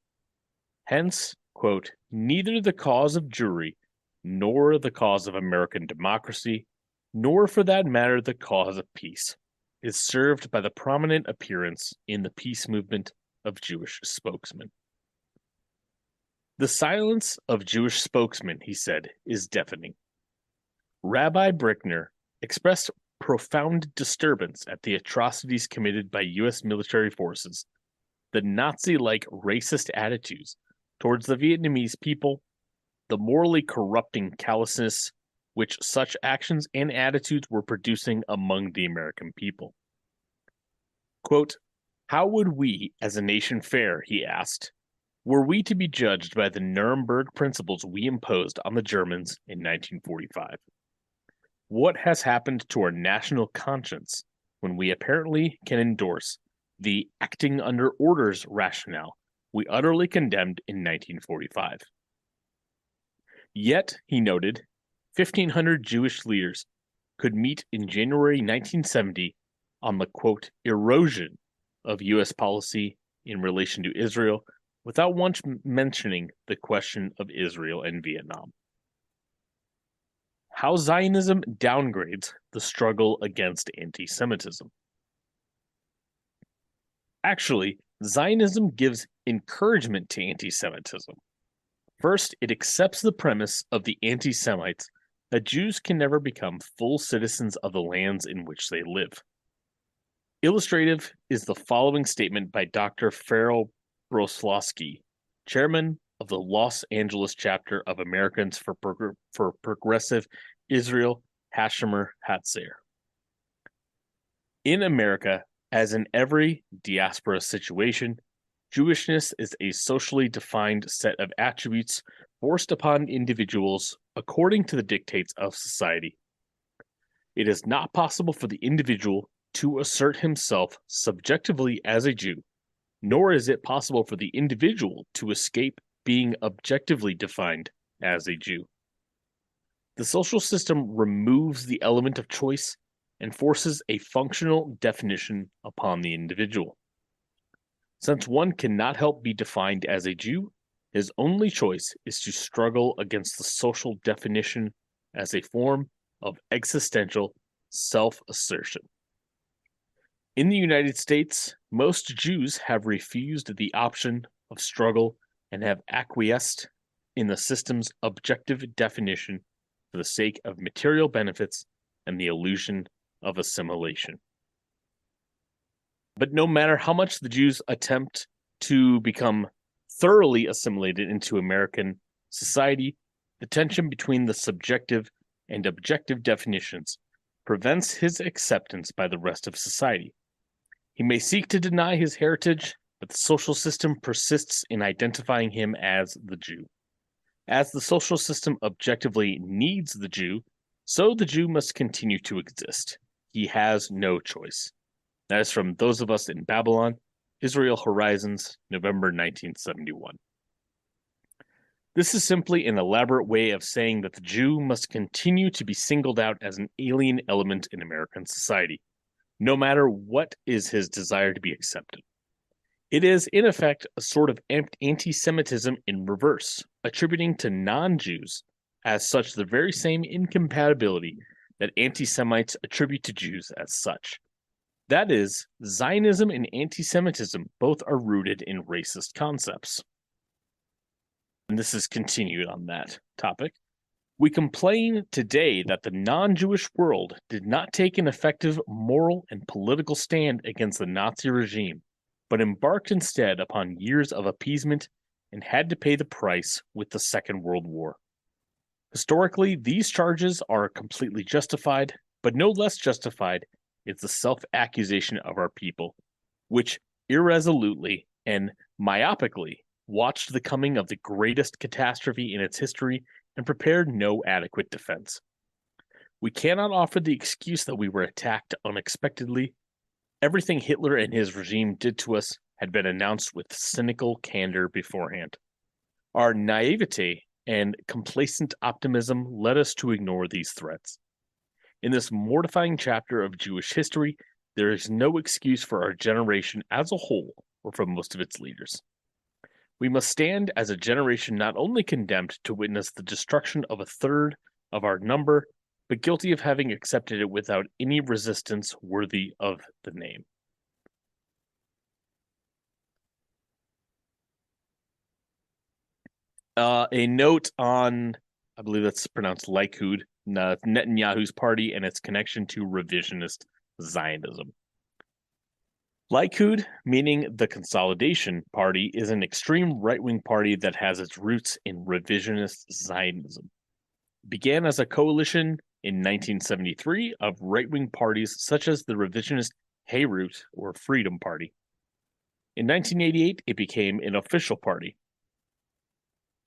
Speaker 8: Hence, quote, neither the cause of Jewry, nor the cause of American democracy, nor for that matter the cause of peace, is served by the prominent appearance in the peace movement of Jewish spokesmen. The silence of Jewish spokesmen, he said, is deafening. Rabbi Brickner expressed profound disturbance at the atrocities committed by U.S. military forces, the Nazi-like racist attitudes towards the Vietnamese people, the morally corrupting callousness which such actions and attitudes were producing among the American people. Quote, how would we as a nation fare, he asked, were we to be judged by the Nuremberg principles we imposed on the Germans in 1945? What has happened to our national conscience when we apparently can endorse the acting under orders rationale we utterly condemned in 1945? Yet, he noted, 1,500 Jewish leaders could meet in January 1970 on the, quote, erosion of U.S. policy in relation to Israel without once mentioning the question of Israel and Vietnam. How Zionism downgrades the struggle against anti-Semitism. Actually, Zionism gives encouragement to anti-Semitism. First, it accepts the premise of the anti-Semites that Jews can never become full citizens of the lands in which they live. Illustrative is the following statement by Dr. Farrell Broslowski, chairman of the Los Angeles chapter of Americans for Progressive Israel Hashomer Hatzair. In America, as in every diaspora situation, Jewishness is a socially defined set of attributes forced upon individuals according to the dictates of society. It is not possible for the individual to assert himself subjectively as a Jew, nor is it possible for the individual to escape being objectively defined as a Jew. The social system removes the element of choice and forces a functional definition upon the individual. Since one cannot help be defined as a Jew, his only choice is to struggle against the social definition as a form of existential self-assertion. In the United States, most Jews have refused the option of struggle and have acquiesced in the system's objective definition for the sake of material benefits and the illusion of assimilation. But no matter how much the Jews attempt to become thoroughly assimilated into American society, the tension between the subjective and objective definitions prevents his acceptance by the rest of society. He may seek to deny his heritage, but the social system persists in identifying him as the Jew. As the social system objectively needs the Jew, so the Jew must continue to exist. He has no choice. That is from Those of Us in Babylon, Israel Horizons, November 1971. This is simply an elaborate way of saying that the Jew must continue to be singled out as an alien element in American society, no matter what is his desire to be accepted. It is, in effect, a sort of anti-Semitism in reverse, attributing to non-Jews as such the very same incompatibility that anti-Semites attribute to Jews as such. That is, Zionism and anti-Semitism both are rooted in racist concepts. And this is continued on that topic. We complain today that the non-Jewish world did not take an effective moral and political stand against the Nazi regime, but embarked instead upon years of appeasement and had to pay the price with the Second World War. Historically, these charges are completely justified, but no less justified is the self-accusation of our people, which irresolutely and myopically watched the coming of the greatest catastrophe in its history and prepared no adequate defense. We cannot offer the excuse that we were attacked unexpectedly. Everything Hitler and his regime did to us had been announced with cynical candor beforehand. Our naivete and complacent optimism led us to ignore these threats. In this mortifying chapter of Jewish history, there is no excuse for our generation as a whole or for most of its leaders. We must stand as a generation not only condemned to witness the destruction of a third of our number, but guilty of having accepted it without any resistance worthy of the name. A note on, I believe that's pronounced Likud, Netanyahu's party and its connection to revisionist Zionism. Likud, meaning the Consolidation Party, is an extreme right-wing party that has its roots in revisionist Zionism. It began as a coalition in 1973 of right-wing parties such as the revisionist Heirut or Freedom Party. In 1988, it became an official party.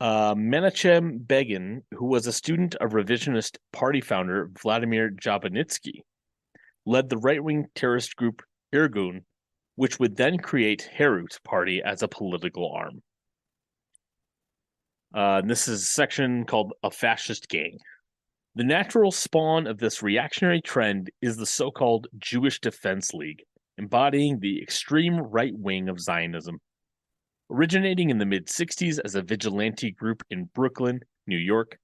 Speaker 8: Menachem Begin, who was a student of revisionist party founder Vladimir Jablonitsky, led the right-wing terrorist group Irgun, which would then create Heirut Party as a political arm. This is a section called A Fascist Gang. The natural spawn of this reactionary trend is the so-called Jewish Defense League, embodying the extreme right wing of Zionism. Originating in the mid-60s as a vigilante group in Brooklyn, New York,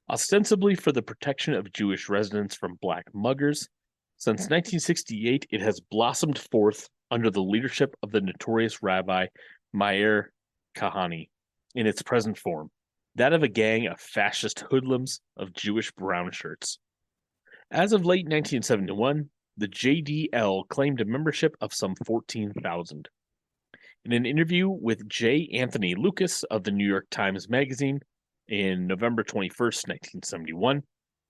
Speaker 8: ostensibly for the protection of Jewish residents from black muggers, since 1968 it has blossomed forth under the leadership of the notorious Rabbi Meir Kahane in its present form. that of a gang of fascist hoodlums of Jewish brown shirts. As of late 1971, the JDL claimed a membership of some 14,000. In an interview with J. Anthony Lucas of the New York Times Magazine in November 21st, 1971,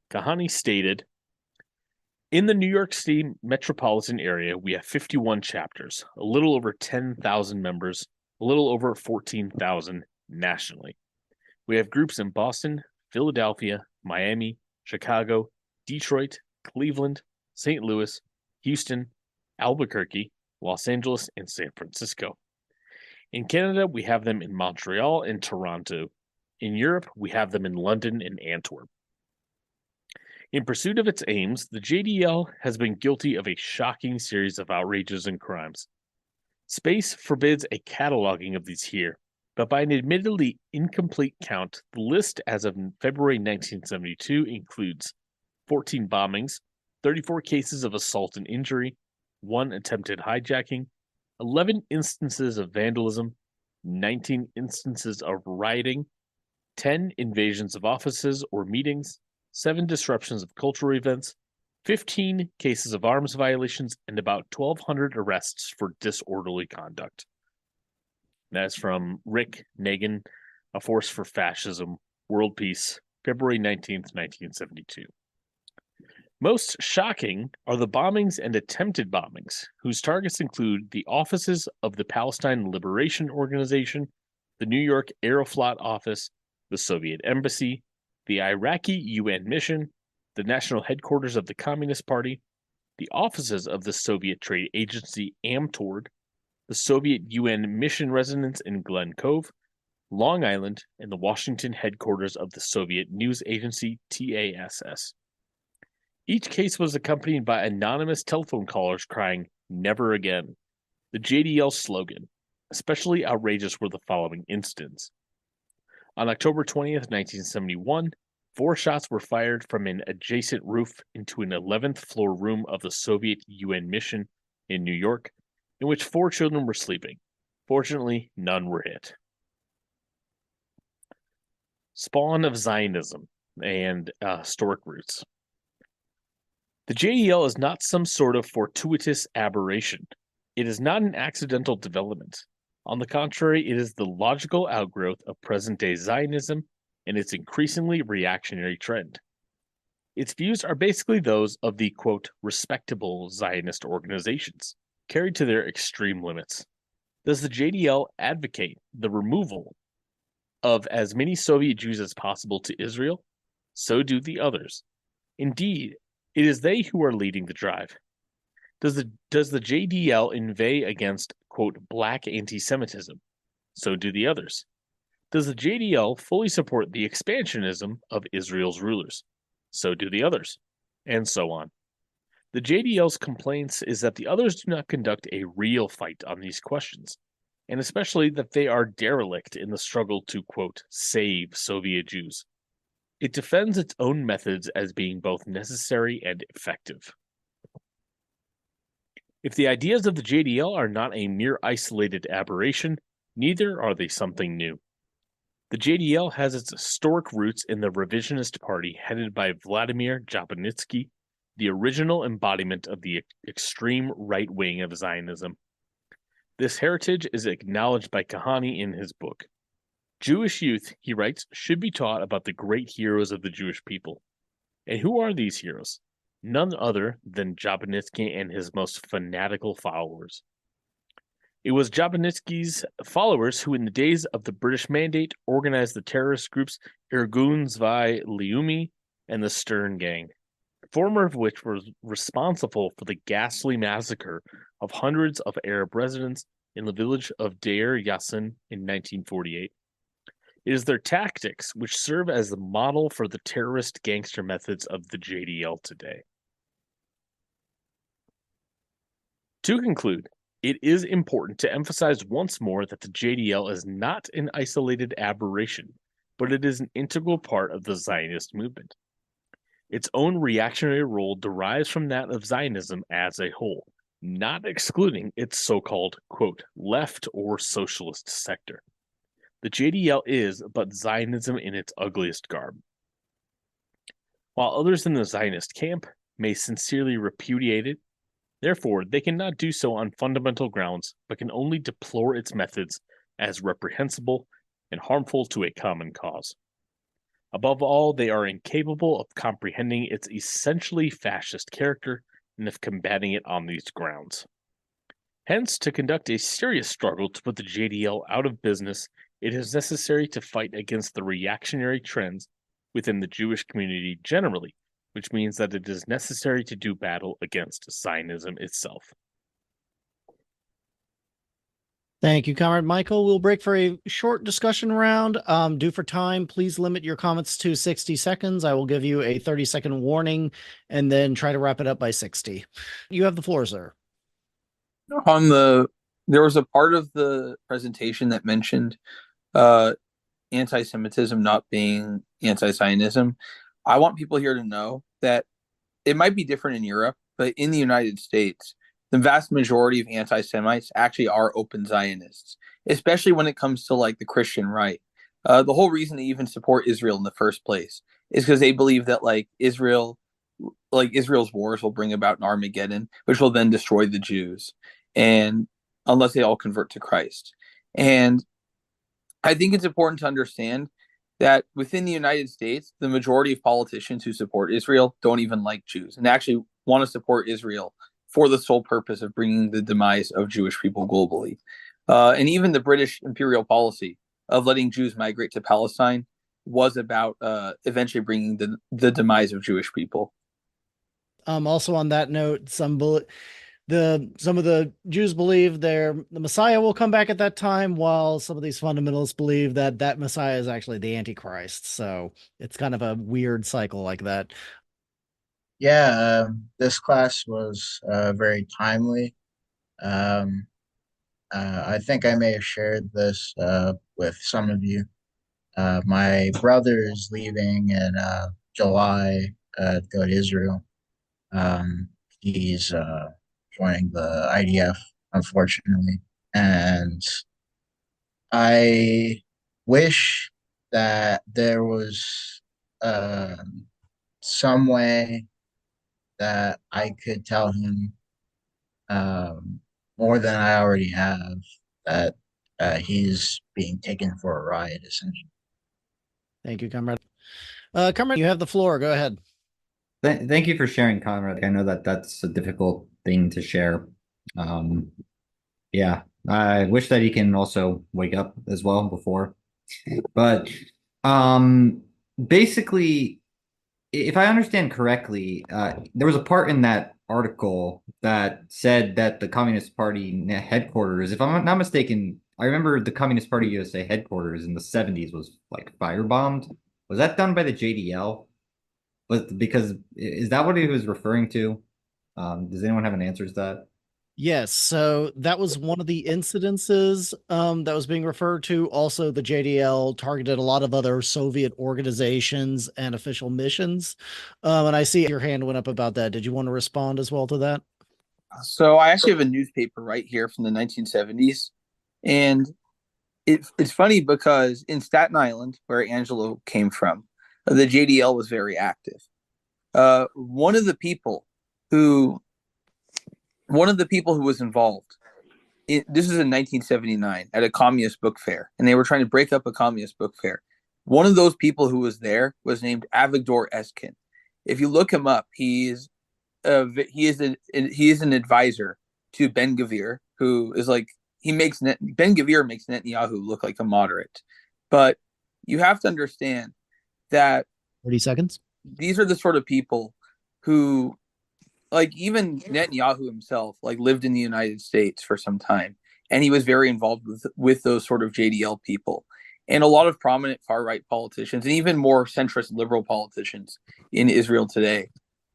Speaker 8: Kahane stated, "In the New York City metropolitan area, we have 51 chapters, a little over 10,000 members, a little over 14,000 nationally. We have groups in Boston, Philadelphia, Miami, Chicago, Detroit, Cleveland, St. Louis, Houston, Albuquerque, Los Angeles, and San Francisco. In Canada, we have them in Montreal and Toronto. In Europe, we have them in London and Antwerp. In pursuit of its aims, the JDL has been guilty of a shocking series of outrages and crimes. Space forbids a cataloging of these here, but by an admittedly incomplete count, the list as of February 1972 includes 14 bombings, 34 cases of assault and injury, 1 attempted hijacking, 11 instances of vandalism, 19 instances of rioting, 10 invasions of offices or meetings, 7 disruptions of cultural events, 15 cases of arms violations, and about 1,200 arrests for disorderly conduct." That's from Rick Nagin, A Force for Fascism, World Peace, February 19th, 1972. Most shocking are the bombings and attempted bombings, whose targets include the offices of the Palestine Liberation Organization, the New York Aeroflot Office, the Soviet Embassy, the Iraqi UN Mission, the national headquarters of the Communist Party, the offices of the Soviet trade agency Amtord, the Soviet UN Mission residence in Glen Cove, Long Island, and the Washington headquarters of the Soviet news agency TASS. Each case was accompanied by anonymous telephone callers crying, "Never again," the JDL slogan. Especially outrageous were the following incidents. On October 20th, 1971, 4 shots were fired from an adjacent roof into an 11th floor room of the Soviet UN mission in New York, in which 4 children were sleeping. Fortunately, none were hit. Spawn of Zionism and historic roots. The JDL is not some sort of fortuitous aberration. It is not an accidental development. On the contrary, it is the logical outgrowth of present-day Zionism and its increasingly reactionary trend. Its views are basically those of the, quote, respectable Zionist organizations, carried to their extreme limits. Does the JDL advocate the removal of as many Soviet Jews as possible to Israel? So do the others. Indeed, it is they who are leading the drive. Does the JDL inveigh against, quote, black anti-Semitism? So do the others. Does the JDL fully support the expansionism of Israel's rulers? So do the others. And so on. The JDL's complaints is that the others do not conduct a real fight on these questions, and especially that they are derelict in the struggle to, quote, save Soviet Jews. It defends its own methods as being both necessary and effective. If the ideas of the JDL are not a mere isolated aberration, neither are they something new. The JDL has its historic roots in the revisionist party headed by Vladimir Jablonetsky, the original embodiment of the extreme right wing of Zionism. This heritage is acknowledged by Kahane in his book. Jewish youth, he writes, should be taught about the great heroes of the Jewish people. And who are these heroes? None other than Jablonetsky and his most fanatical followers. It was Jablonetsky's followers who, in the days of the British Mandate, organized the terrorist groups Irgun Zvi Leumi and the Stern Gang, the former of which was responsible for the ghastly massacre of hundreds of Arab residents in the village of Deir Yassin in 1948. It is their tactics which serve as the model for the terrorist gangster methods of the JDL today. To conclude, it is important to emphasize once more that the JDL is not an isolated aberration, but it is an integral part of the Zionist movement. Its own reactionary role derives from that of Zionism as a whole, not excluding its so-called, quote, left or socialist sector. The JDL is but Zionism in its ugliest garb. While others in the Zionist camp may sincerely repudiate it, therefore they cannot do so on fundamental grounds, but can only deplore its methods as reprehensible and harmful to a common cause. Above all, they are incapable of comprehending its essentially fascist character and of combating it on these grounds. Hence, to conduct a serious struggle to put the JDL out of business, it is necessary to fight against the reactionary trends within the Jewish community generally, which means that it is necessary to do battle against Zionism itself.
Speaker 1: Thank you, Comrade Michael. We'll break for a short discussion round. Due for time, please limit your comments to 60 seconds. I will give you a 30-second warning and then try to wrap it up by 60. You have the floor, sir.
Speaker 11: There was a part of the presentation that mentioned anti-Semitism not being anti-Zionism. I want people here to know that it might be different in Europe, but in the United States, the vast majority of anti-Semites actually are open Zionists, especially when it comes to like the Christian right. The whole reason they even support Israel in the first place is because they believe that Israel's wars will bring about an Armageddon, which will then destroy the Jews, and unless they all convert to Christ. And I think it's important to understand that within the United States, the majority of politicians who support Israel don't even like Jews and actually want to support Israel for the sole purpose of bringing the demise of Jewish people globally. And even the British imperial policy of letting Jews migrate to Palestine was about eventually bringing the demise of Jewish people.
Speaker 1: Also on that note, some of the Jews believe the Messiah will come back at that time, while some of these fundamentalists believe that Messiah is actually the Antichrist. So it's kind of a weird cycle like that.
Speaker 12: Yeah, this class was very timely. I think I may have shared this with some of you. My brother is leaving in July to go to Israel. He's joining the IDF, unfortunately. And I wish that there was some way that I could tell him more than I already have, that he's being taken for a ride, essentially.
Speaker 1: Thank you, Comrade. Comrade, you have the floor. Go ahead.
Speaker 13: Thank you for sharing, Conrad. I know that that's a difficult thing to share. Yeah, I wish that he can also wake up as well before. But basically, if I understand correctly, there was a part in that article that said that the Communist Party headquarters, if I'm not mistaken, I remember the Communist Party USA headquarters in the 70s was like firebombed. Was that done by the JDL? Because is that what he was referring to? Does anyone have an answer to that?
Speaker 1: Yes, so that was one of the incidences that was being referred to. Also, the JDL targeted a lot of other Soviet organizations and official missions. And I see your hand went up about that. Did you want to respond as well to that?
Speaker 11: So I actually have a newspaper right here from the 1970s. And it's funny because in Staten Island, where Angelo came from, the JDL was very active. One of the people who was involved, this is in 1979 at a communist book fair, and they were trying to break up a communist book fair. One of those people who was there was named Avigdor Eskin. If you look him up, he is an advisor to Ben-Gvir, who is like, Ben-Gvir makes Netanyahu look like a moderate. But you have to understand that
Speaker 1: 30 seconds.
Speaker 11: These are the sort of people who, like, even Netanyahu himself, like, lived in the United States for some time, and he was very involved with those sort of JDL people. And a lot of prominent far-right politicians, and even more centrist liberal politicians in Israel today,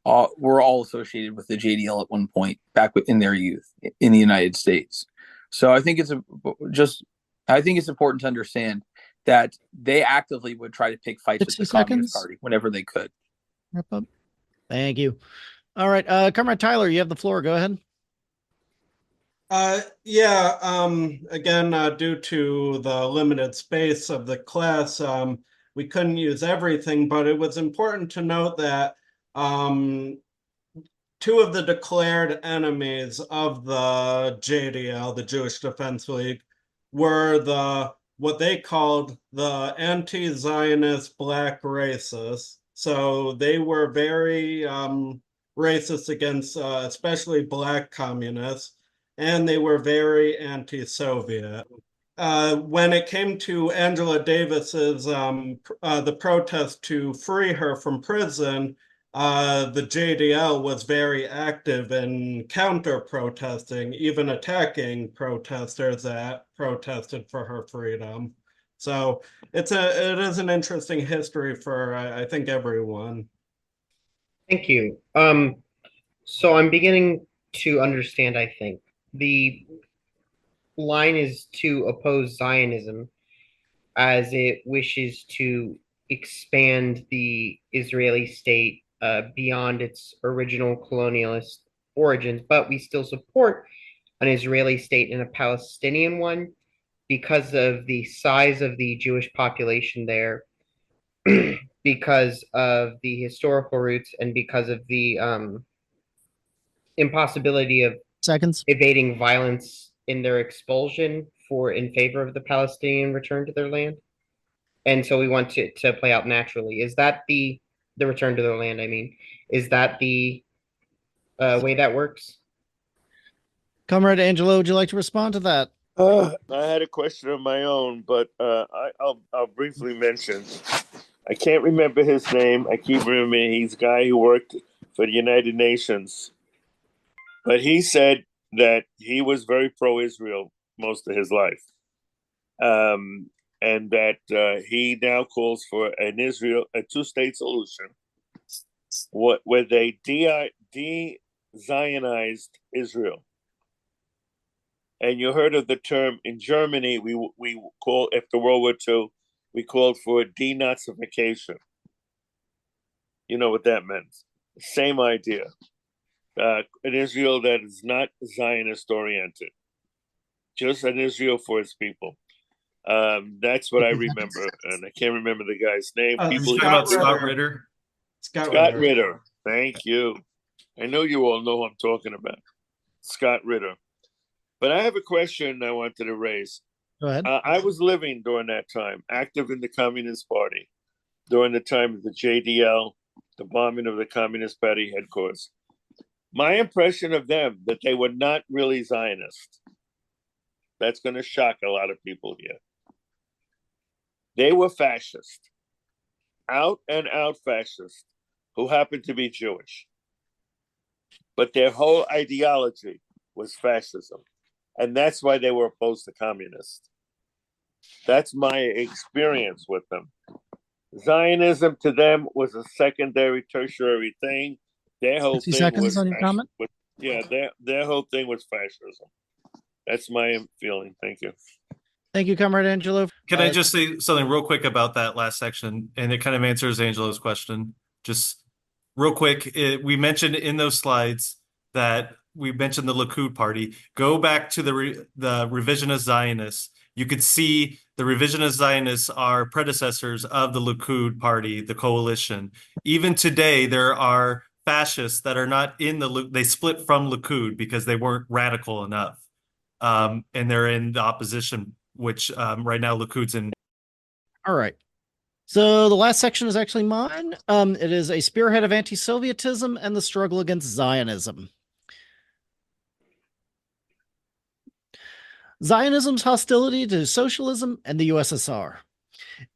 Speaker 11: were all associated with the JDL at one point back in their youth in the United States. So I think it's important to understand that they actively would try to pick fights with the Communist Party whenever they could.
Speaker 1: Wrap up. Thank you. All right, Comrade Tyler, you have the floor. Go ahead.
Speaker 7: Again, due to the limited space of the class, we couldn't use everything, but it was important to note that two of the declared enemies of the JDL, the Jewish Defense League, were what they called the anti-Zionist black racists. So they were very racist against especially black communists, and they were very anti-Soviet. When it came to Angela Davis's the protest to free her from prison, the JDL was very active in counter-protesting, even attacking protesters that protested for her freedom. So it is an interesting history for I think everyone.
Speaker 4: Thank you. So I'm beginning to understand, I think. The line is to oppose Zionism as it wishes to expand the Israeli state beyond its original colonialist origins, but we still support an Israeli state and a Palestinian one because of the size of the Jewish population there, because of the historical roots, and because of the impossibility of evading violence in their expulsion in favor of the Palestinian return to their land. And so we want to play out naturally. Is that the return to their land? I mean, is that the way that works?
Speaker 1: Comrade Angelo, would you like to respond to that?
Speaker 14: I had a question of my own, but I'll briefly mention. I can't remember his name. I keep remembering he's a guy who worked for the United Nations. But he said that he was very pro-Israel most of his life. And that he now calls for a two-state solution where they de-Zionized Israel. And you heard of the term in Germany, we call, after World War II, we called for denazification. You know what that meant. Same idea. An Israel that is not Zionist oriented, just an Israel for its people. That's what I remember, and I can't remember the guy's name.
Speaker 3: People talking about Scott Ritter.
Speaker 14: Scott Ritter. Thank you. I know you all know who I'm talking about. Scott Ritter. But I have a question I wanted to raise.
Speaker 1: Go ahead.
Speaker 14: I was living during that time, active in the Communist Party, during the time of the JDL, the bombing of the Communist Party headquarters. My impression of them, that they were not really Zionist. That's going to shock a lot of people here. They were fascist, out and out fascist, who happened to be Jewish. But their whole ideology was fascism. And that's why they were opposed to communists. That's my experience with them. Zionism to them was a secondary, tertiary thing. Their whole
Speaker 1: 60
Speaker 14: thing
Speaker 1: seconds
Speaker 14: was
Speaker 1: on your comment?
Speaker 14: their whole thing was fascism. That's my feeling. Thank you.
Speaker 1: Thank you, Comrade Angelo.
Speaker 3: Can I just say something real quick about that last section? And it kind of answers Angelo's question. Just real quick, we mentioned in those slides that we mentioned the Likud party. Go back to the revisionist Zionists. You could see the revisionist Zionists are predecessors of the Likud party, the coalition. Even today, there are fascists that are not in they split from Likud because they weren't radical enough. And they're in the opposition, which right now Likud's in.
Speaker 1: All right. So the last section is actually mine. It is a spearhead of anti-Sovietism and the struggle against Zionism. Zionism's hostility to socialism and the USSR.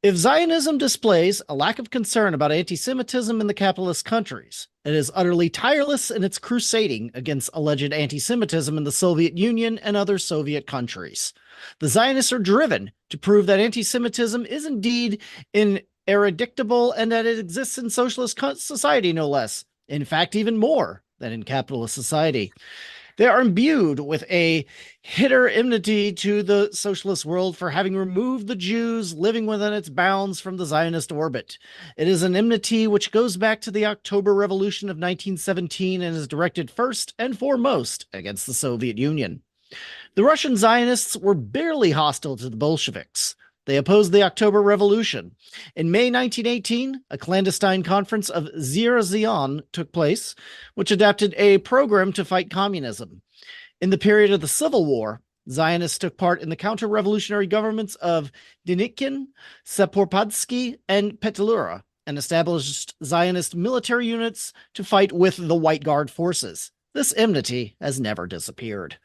Speaker 1: If Zionism displays a lack of concern about anti-Semitism in the capitalist countries, it is utterly tireless in its crusading against alleged anti-Semitism in the Soviet Union and other Soviet countries. The Zionists are driven to prove that anti-Semitism is indeed ineradicable and that it exists in socialist society no less. In fact, even more than in capitalist society. They are imbued with a Hitler enmity to the socialist world for having removed the Jews living within its bounds from the Zionist orbit. It is an enmity which goes back to the October Revolution of 1917 and is directed first and foremost against the Soviet Union. The Russian Zionists were barely hostile to the Bolsheviks. They opposed the October Revolution. In May 1918, a clandestine conference of Zion took place, which adapted a program to fight communism. In the period of the Civil War, Zionists took part in the counter-revolutionary governments of Denikin, Seporpadsky, and Petlura, and established Zionist military units to fight with the White Guard forces. This enmity has never disappeared.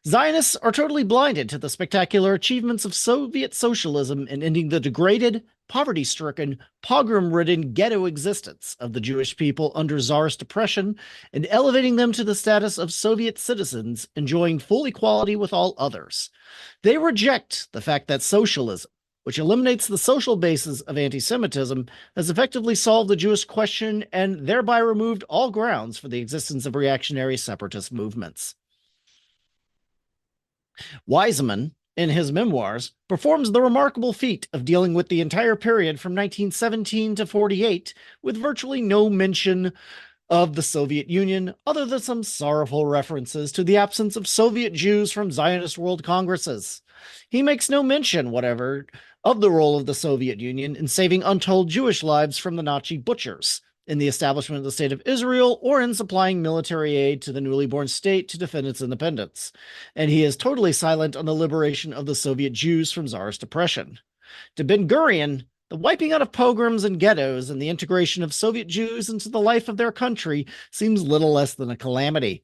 Speaker 1: Zionists are totally blinded to the spectacular achievements of Soviet socialism in ending the degraded, poverty-stricken, pogrom-ridden ghetto existence of the Jewish people under Tsarist oppression and elevating them to the status of Soviet citizens enjoying full equality with all others. They reject the fact that socialism, which eliminates the social basis of anti-Semitism, has effectively solved the Jewish question and thereby removed all grounds for the existence of reactionary separatist movements. Wiseman, in his memoirs, performs the remarkable feat of dealing with the entire period from 1917 to 48 with virtually no mention of the Soviet Union, other than some sorrowful references to the absence of Soviet Jews from Zionist World Congresses. He makes no mention whatever of the role of the Soviet Union in saving untold Jewish lives from the Nazi butchers, in the establishment of the State of Israel, or in supplying military aid to the newly born state to defend its independence. And he is totally silent on the liberation of the Soviet Jews from Tsarist oppression. To Ben-Gurion, the wiping out of pogroms and ghettos and the integration of Soviet Jews into the life of their country seems little less than a calamity.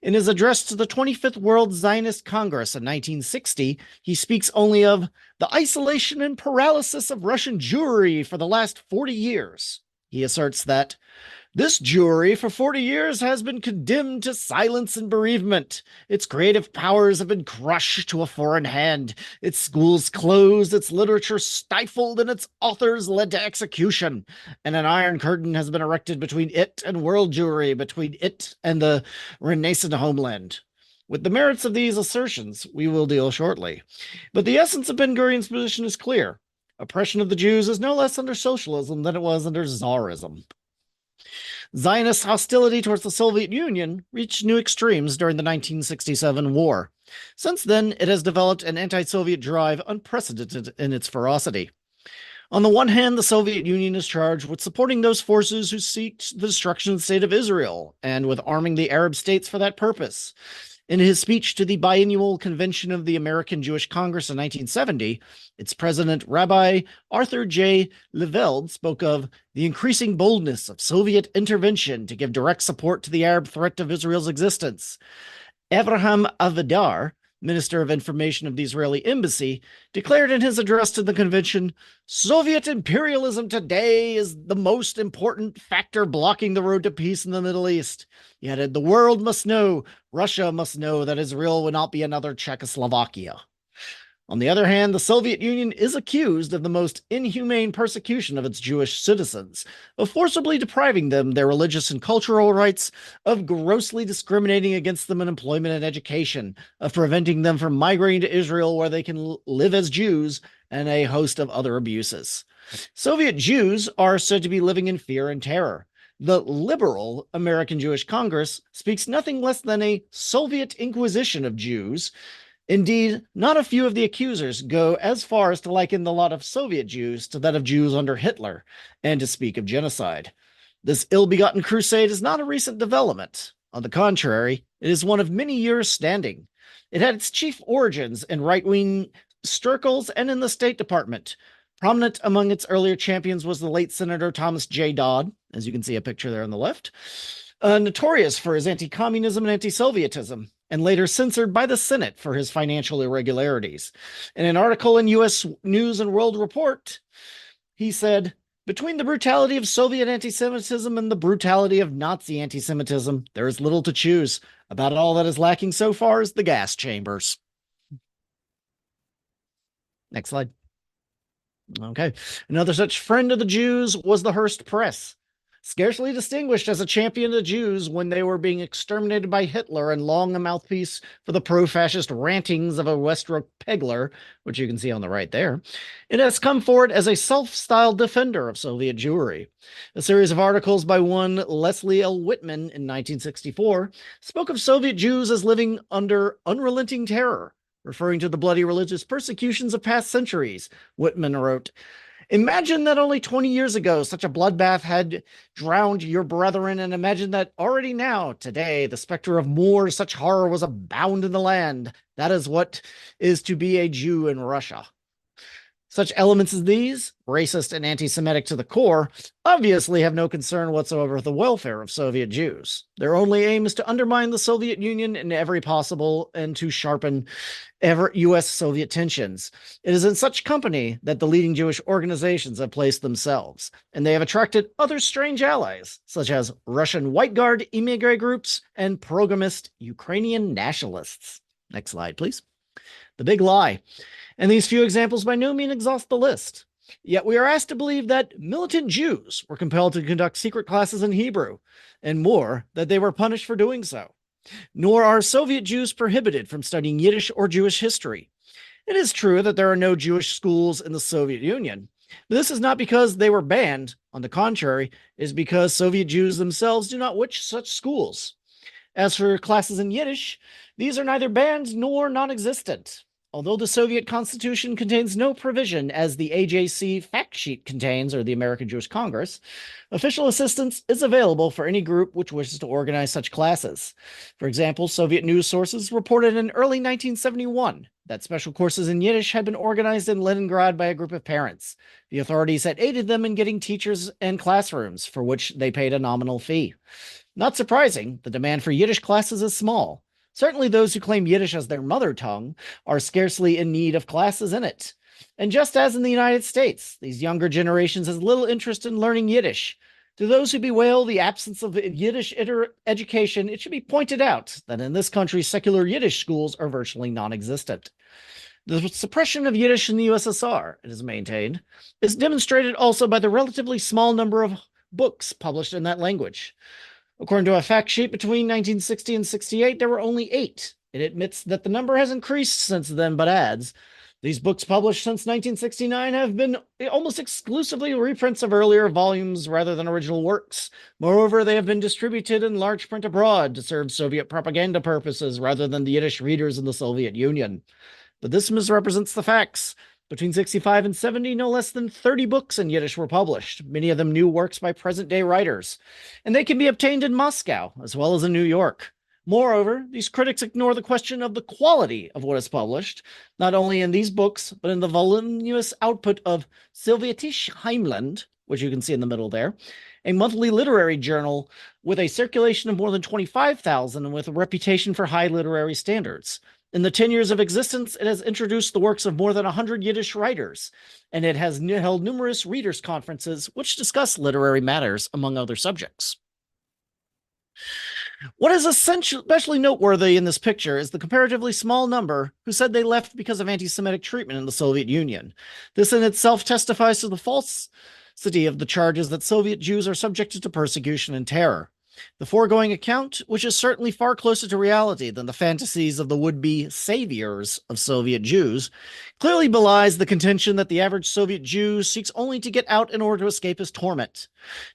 Speaker 1: In his address to the 25th World Zionist Congress in 1960, he speaks only of the isolation and paralysis of Russian Jewry for the last 40 years. He asserts that this Jewry for 40 years has been condemned to silence and bereavement. Its creative powers have been crushed to a foreign hand. Its schools closed, its literature stifled, and its authors led to execution. And an iron curtain has been erected between it and world Jewry, between it and the renascent homeland. With the merits of these assertions, we will deal shortly. But the essence of Ben-Gurion's position is clear. Oppression of the Jews is no less under socialism than it was under Tsarism. Zionist hostility towards the Soviet Union reached new extremes during the 1967 war. Since then, it has developed an anti-Soviet drive unprecedented in its ferocity. On the one hand, the Soviet Union is charged with supporting those forces who seek the destruction of the State of Israel, and with arming the Arab states for that purpose. In his speech to the biannual convention of the American Jewish Congress in 1970, its president, Rabbi Arthur J. Leveld, spoke of the increasing boldness of Soviet intervention to give direct support to the Arab threat of Israel's existence. Avraham Avidar, Minister of Information of the Israeli Embassy, declared in his address to the convention, Soviet imperialism today is the most important factor blocking the road to peace in the Middle East. He added, the world must know, Russia must know that Israel will not be another Czechoslovakia. On the other hand, the Soviet Union is accused of the most inhumane persecution of its Jewish citizens, of forcibly depriving them their religious and cultural rights, of grossly discriminating against them in employment and education, of preventing them from migrating to Israel where they can live as Jews, and a host of other abuses. Soviet Jews are said to be living in fear and terror. The liberal American Jewish Congress speaks nothing less than a Soviet Inquisition of Jews. Indeed, not a few of the accusers go as far as to liken the lot of Soviet Jews to that of Jews under Hitler, and to speak of genocide. This ill-begotten crusade is not a recent development. On the contrary, it is one of many years standing. It had its chief origins in right-wing circles and in the State Department. Prominent among its earlier champions was the late Senator Thomas J. Dodd, as you can see a picture there on the left, notorious for his anti-communism and anti-Sovietism, and later censored by the Senate for his financial irregularities. In an article in U.S. News and World Report, he said, between the brutality of Soviet anti-Semitism and the brutality of Nazi anti-Semitism, there is little to choose. About all that is lacking so far is the gas chambers. Next slide. Okay. Another such friend of the Jews was the Hearst Press. scarcely distinguished as a champion of the Jews when they were being exterminated by Hitler and long a mouthpiece for the pro-fascist rantings of a Westrock Pegler, which you can see on the right there. It has come forward as a self-styled defender of Soviet Jewry. A series of articles by one Leslie L. Whitman in 1964 spoke of Soviet Jews as living under unrelenting terror, referring to the bloody religious persecutions of past centuries. Whitman wrote, "Imagine that only 20 years ago such a bloodbath had drowned your brethren, and imagine that already now, today, the specter of more such horror was abound in the land. That is what is to be a Jew in Russia." Such elements as these, racist and anti-Semitic to the core, obviously have no concern whatsoever with the welfare of Soviet Jews. Their only aim is to undermine the Soviet Union in every possible and to sharpen U.S.-Soviet tensions. It is in such company that the leading Jewish organizations have placed themselves, and they have attracted other strange allies, such as Russian White Guard emigre groups and programmist Ukrainian nationalists. Next slide, please. The big lie. And these few examples by no means exhaust the list. Yet we are asked to believe that militant Jews were compelled to conduct secret classes in Hebrew, and more, that they were punished for doing so. Nor are Soviet Jews prohibited from studying Yiddish or Jewish history. It is true that there are no Jewish schools in the Soviet Union, but this is not because they were banned. On the contrary, it is because Soviet Jews themselves do not wish such schools. As for classes in Yiddish, these are neither banned nor non-existent. Although the Soviet Constitution contains no provision, as the AJC fact sheet contains, or the American Jewish Congress, official assistance is available for any group which wishes to organize such classes. For example, Soviet news sources reported in early 1971 that special courses in Yiddish had been organized in Leningrad by a group of parents. The authorities had aided them in getting teachers and classrooms, for which they paid a nominal fee. Not surprising, the demand for Yiddish classes is small. Certainly those who claim Yiddish as their mother tongue are scarcely in need of classes in it. And just as in the United States, these younger generations has little interest in learning Yiddish. To those who bewail the absence of Yiddish education, it should be pointed out that in this country, secular Yiddish schools are virtually non-existent. The suppression of Yiddish in the USSR, it is maintained, is demonstrated also by the relatively small number of books published in that language. According to a fact sheet, between 1960 and 68, there were only 8. It admits that the number has increased since then, but adds, these books published since 1969 have been almost exclusively reprints of earlier volumes rather than original works. Moreover, they have been distributed in large print abroad to serve Soviet propaganda purposes rather than the Yiddish readers in the Soviet Union. But this misrepresents the facts. Between 65 and 70, no less than 30 books in Yiddish were published, many of them new works by present-day writers, and they can be obtained in Moscow as well as in New York. Moreover, these critics ignore the question of the quality of what is published, not only in these books, but in the voluminous output of Sowjetische Heimland, which you can see in the middle there, a monthly literary journal with a circulation of more than 25,000 and with a reputation for high literary standards. In the 10 years of existence, it has introduced the works of more than 100 Yiddish writers, and it has held numerous readers' conferences which discuss literary matters, among other subjects. What is especially noteworthy in this picture is the comparatively small number who said they left because of anti-Semitic treatment in the Soviet Union. This in itself testifies to the falsity of the charges that Soviet Jews are subjected to persecution and terror. The foregoing account, which is certainly far closer to reality than the fantasies of the would-be saviors of Soviet Jews, clearly belies the contention that the average Soviet Jew seeks only to get out in order to escape his torment.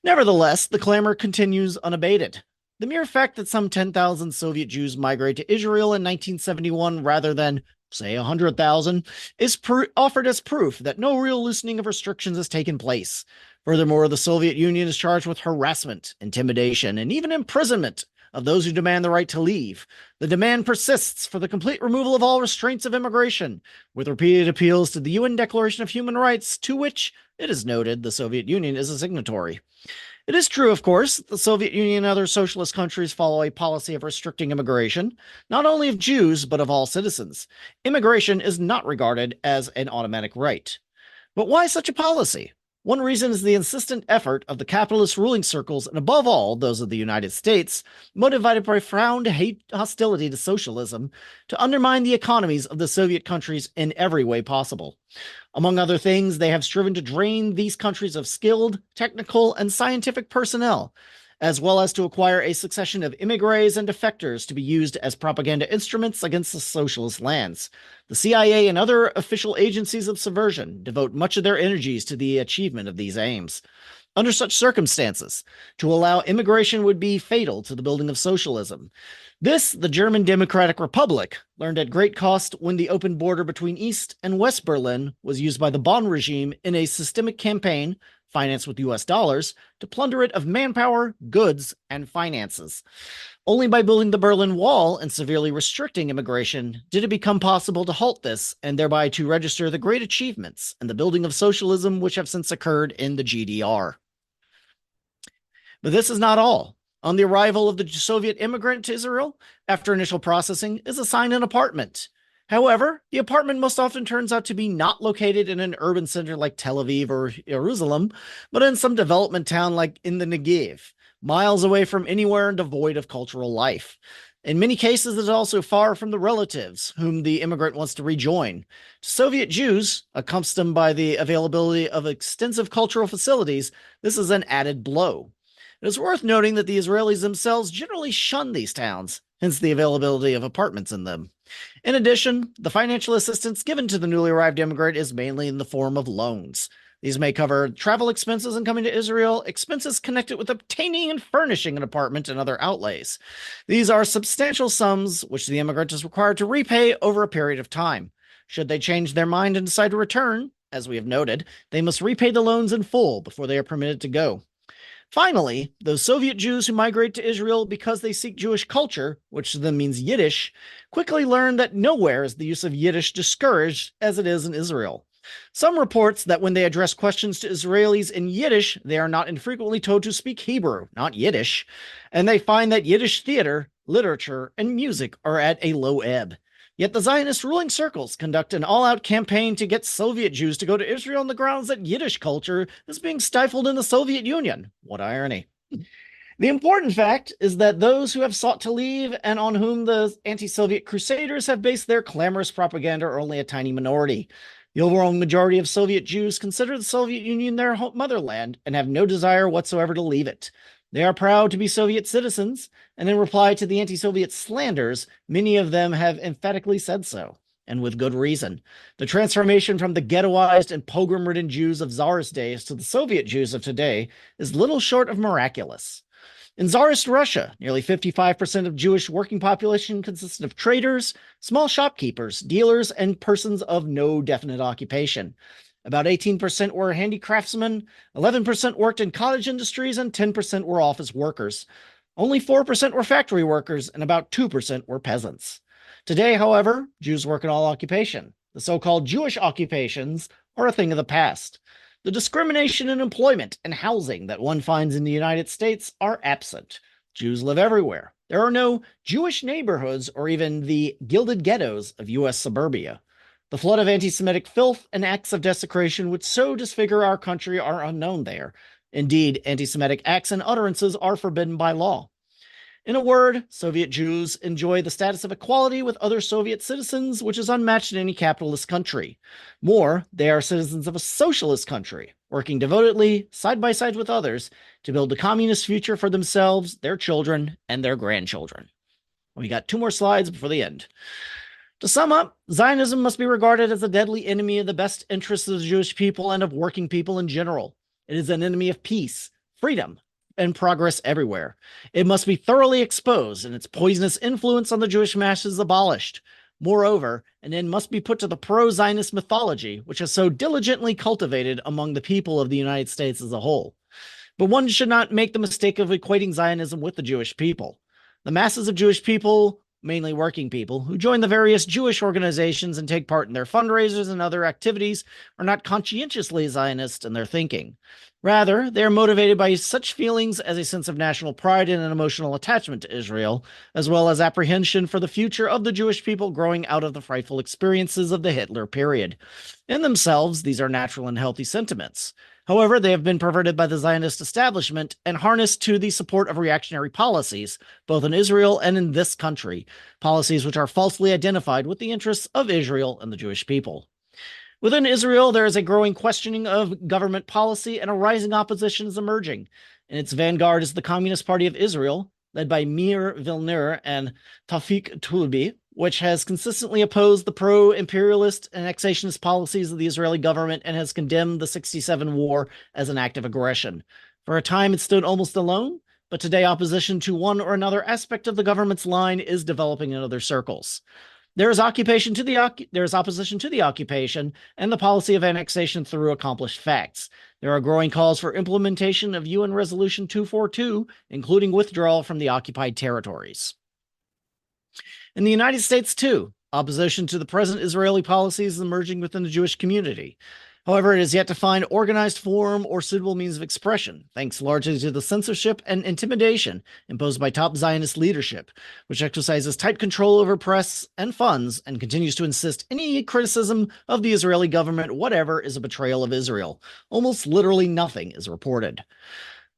Speaker 1: Nevertheless, the clamor continues unabated. The mere fact that some 10,000 Soviet Jews migrate to Israel in 1971 rather than, say, 100,000 is offered as proof that no real loosening of restrictions has taken place. Furthermore, the Soviet Union is charged with harassment, intimidation, and even imprisonment of those who demand the right to leave. The demand persists for the complete removal of all restraints of immigration, with repeated appeals to the UN Declaration of Human Rights, to which, it is noted, the Soviet Union is a signatory. It is true, of course, that the Soviet Union and other socialist countries follow a policy of restricting immigration, not only of Jews, but of all citizens. Immigration is not regarded as an automatic right. But why such a policy? One reason is the insistent effort of the capitalist ruling circles, and above all, those of the United States, motivated by profound hostility to socialism, to undermine the economies of the Soviet countries in every way possible. Among other things, they have striven to drain these countries of skilled, technical, and scientific personnel, as well as to acquire a succession of immigrants and defectors to be used as propaganda instruments against the socialist lands. The CIA and other official agencies of subversion devote much of their energies to the achievement of these aims. Under such circumstances, to allow immigration would be fatal to the building of socialism. This, the German Democratic Republic learned at great cost when the open border between East and West Berlin was used by the Bonn regime in a systemic campaign, financed with US dollars, to plunder it of manpower, goods, and finances. Only by building the Berlin Wall and severely restricting immigration did it become possible to halt this and thereby to register the great achievements in the building of socialism which have since occurred in the GDR. But this is not all. On the arrival of the Soviet immigrant to Israel, after initial processing, is assigned an apartment. However, the apartment most often turns out to be not located in an urban center like Tel Aviv or Jerusalem, but in some development town like in the Negev, miles away from anywhere and devoid of cultural life. In many cases, it is also far from the relatives whom the immigrant wants to rejoin. To Soviet Jews, accustomed by the availability of extensive cultural facilities, this is an added blow. It is worth noting that the Israelis themselves generally shun these towns, hence the availability of apartments in them. In addition, the financial assistance given to the newly arrived immigrant is mainly in the form of loans. These may cover travel expenses in coming to Israel, expenses connected with obtaining and furnishing an apartment, and other outlays. These are substantial sums which the immigrant is required to repay over a period of time. Should they change their mind and decide to return, as we have noted, they must repay the loans in full before they are permitted to go. Finally, those Soviet Jews who migrate to Israel because they seek Jewish culture, which to them means Yiddish, quickly learn that nowhere is the use of Yiddish discouraged as it is in Israel. Some reports that when they address questions to Israelis in Yiddish, they are not infrequently told to speak Hebrew, not Yiddish, and they find that Yiddish theater, literature, and music are at a low ebb. Yet the Zionist ruling circles conduct an all-out campaign to get Soviet Jews to go to Israel on the grounds that Yiddish culture is being stifled in the Soviet Union. What irony. The important fact is that those who have sought to leave and on whom the anti-Soviet crusaders have based their clamorous propaganda are only a tiny minority. The overwhelming majority of Soviet Jews consider the Soviet Union their motherland and have no desire whatsoever to leave it. They are proud to be Soviet citizens, and in reply to the anti-Soviet slanders, many of them have emphatically said so, and with good reason. The transformation from the ghettoized and pogrom-ridden Jews of Tsarist days to the Soviet Jews of today is little short of miraculous. In Tsarist Russia, nearly 55% of Jewish working population consisted of traders, small shopkeepers, dealers, and persons of no definite occupation. About 18% were handicraftsmen, 11% worked in cottage industries, and 10% were office workers. Only 4% were factory workers, and about 2% were peasants. Today, however, Jews work in all occupation. The so-called Jewish occupations are a thing of the past. The discrimination in employment and housing that one finds in the United States are absent. Jews live everywhere. There are no Jewish neighborhoods or even the gilded ghettos of U.S. suburbia. The flood of anti-Semitic filth and acts of desecration which so disfigure our country are unknown there. Indeed, anti-Semitic acts and utterances are forbidden by law. In a word, Soviet Jews enjoy the status of equality with other Soviet citizens, which is unmatched in any capitalist country. More, they are citizens of a socialist country, working devotedly, side by side with others, to build a communist future for themselves, their children, and their grandchildren. We got 2 more slides before the end. To sum up, Zionism must be regarded as a deadly enemy of the best interests of the Jewish people and of working people in general. It is an enemy of peace, freedom, and progress everywhere. It must be thoroughly exposed and its poisonous influence on the Jewish masses abolished. Moreover, an end must be put to the pro-Zionist mythology, which is so diligently cultivated among the people of the United States as a whole. But one should not make the mistake of equating Zionism with the Jewish people. The masses of Jewish people, mainly working people, who join the various Jewish organizations and take part in their fundraisers and other activities are not conscientiously Zionist in their thinking. Rather, they are motivated by such feelings as a sense of national pride and an emotional attachment to Israel, as well as apprehension for the future of the Jewish people growing out of the frightful experiences of the Hitler period. In themselves, these are natural and healthy sentiments. However, they have been perverted by the Zionist establishment and harnessed to the support of reactionary policies, both in Israel and in this country, policies which are falsely identified with the interests of Israel and the Jewish people. Within Israel, there is a growing questioning of government policy, and a rising opposition is emerging. In its vanguard is the Communist Party of Israel, led by Meir Vilner and Tawfik Tulbi, which has consistently opposed the pro-imperialist and annexationist policies of the Israeli government and has condemned the 67 war as an act of aggression. For a time, it stood almost alone, but today opposition to one or another aspect of the government's line is developing in other circles. There is opposition to the occupation and the policy of annexation through accomplished facts. There are growing calls for implementation of UN Resolution 242, including withdrawal from the occupied territories. In the United States, too, opposition to the present Israeli policies is emerging within the Jewish community. However, it is yet to find organized form or suitable means of expression, thanks largely to the censorship and intimidation imposed by top Zionist leadership, which exercises tight control over press and funds and continues to insist any criticism of the Israeli government, whatever, is a betrayal of Israel. Almost literally nothing is reported.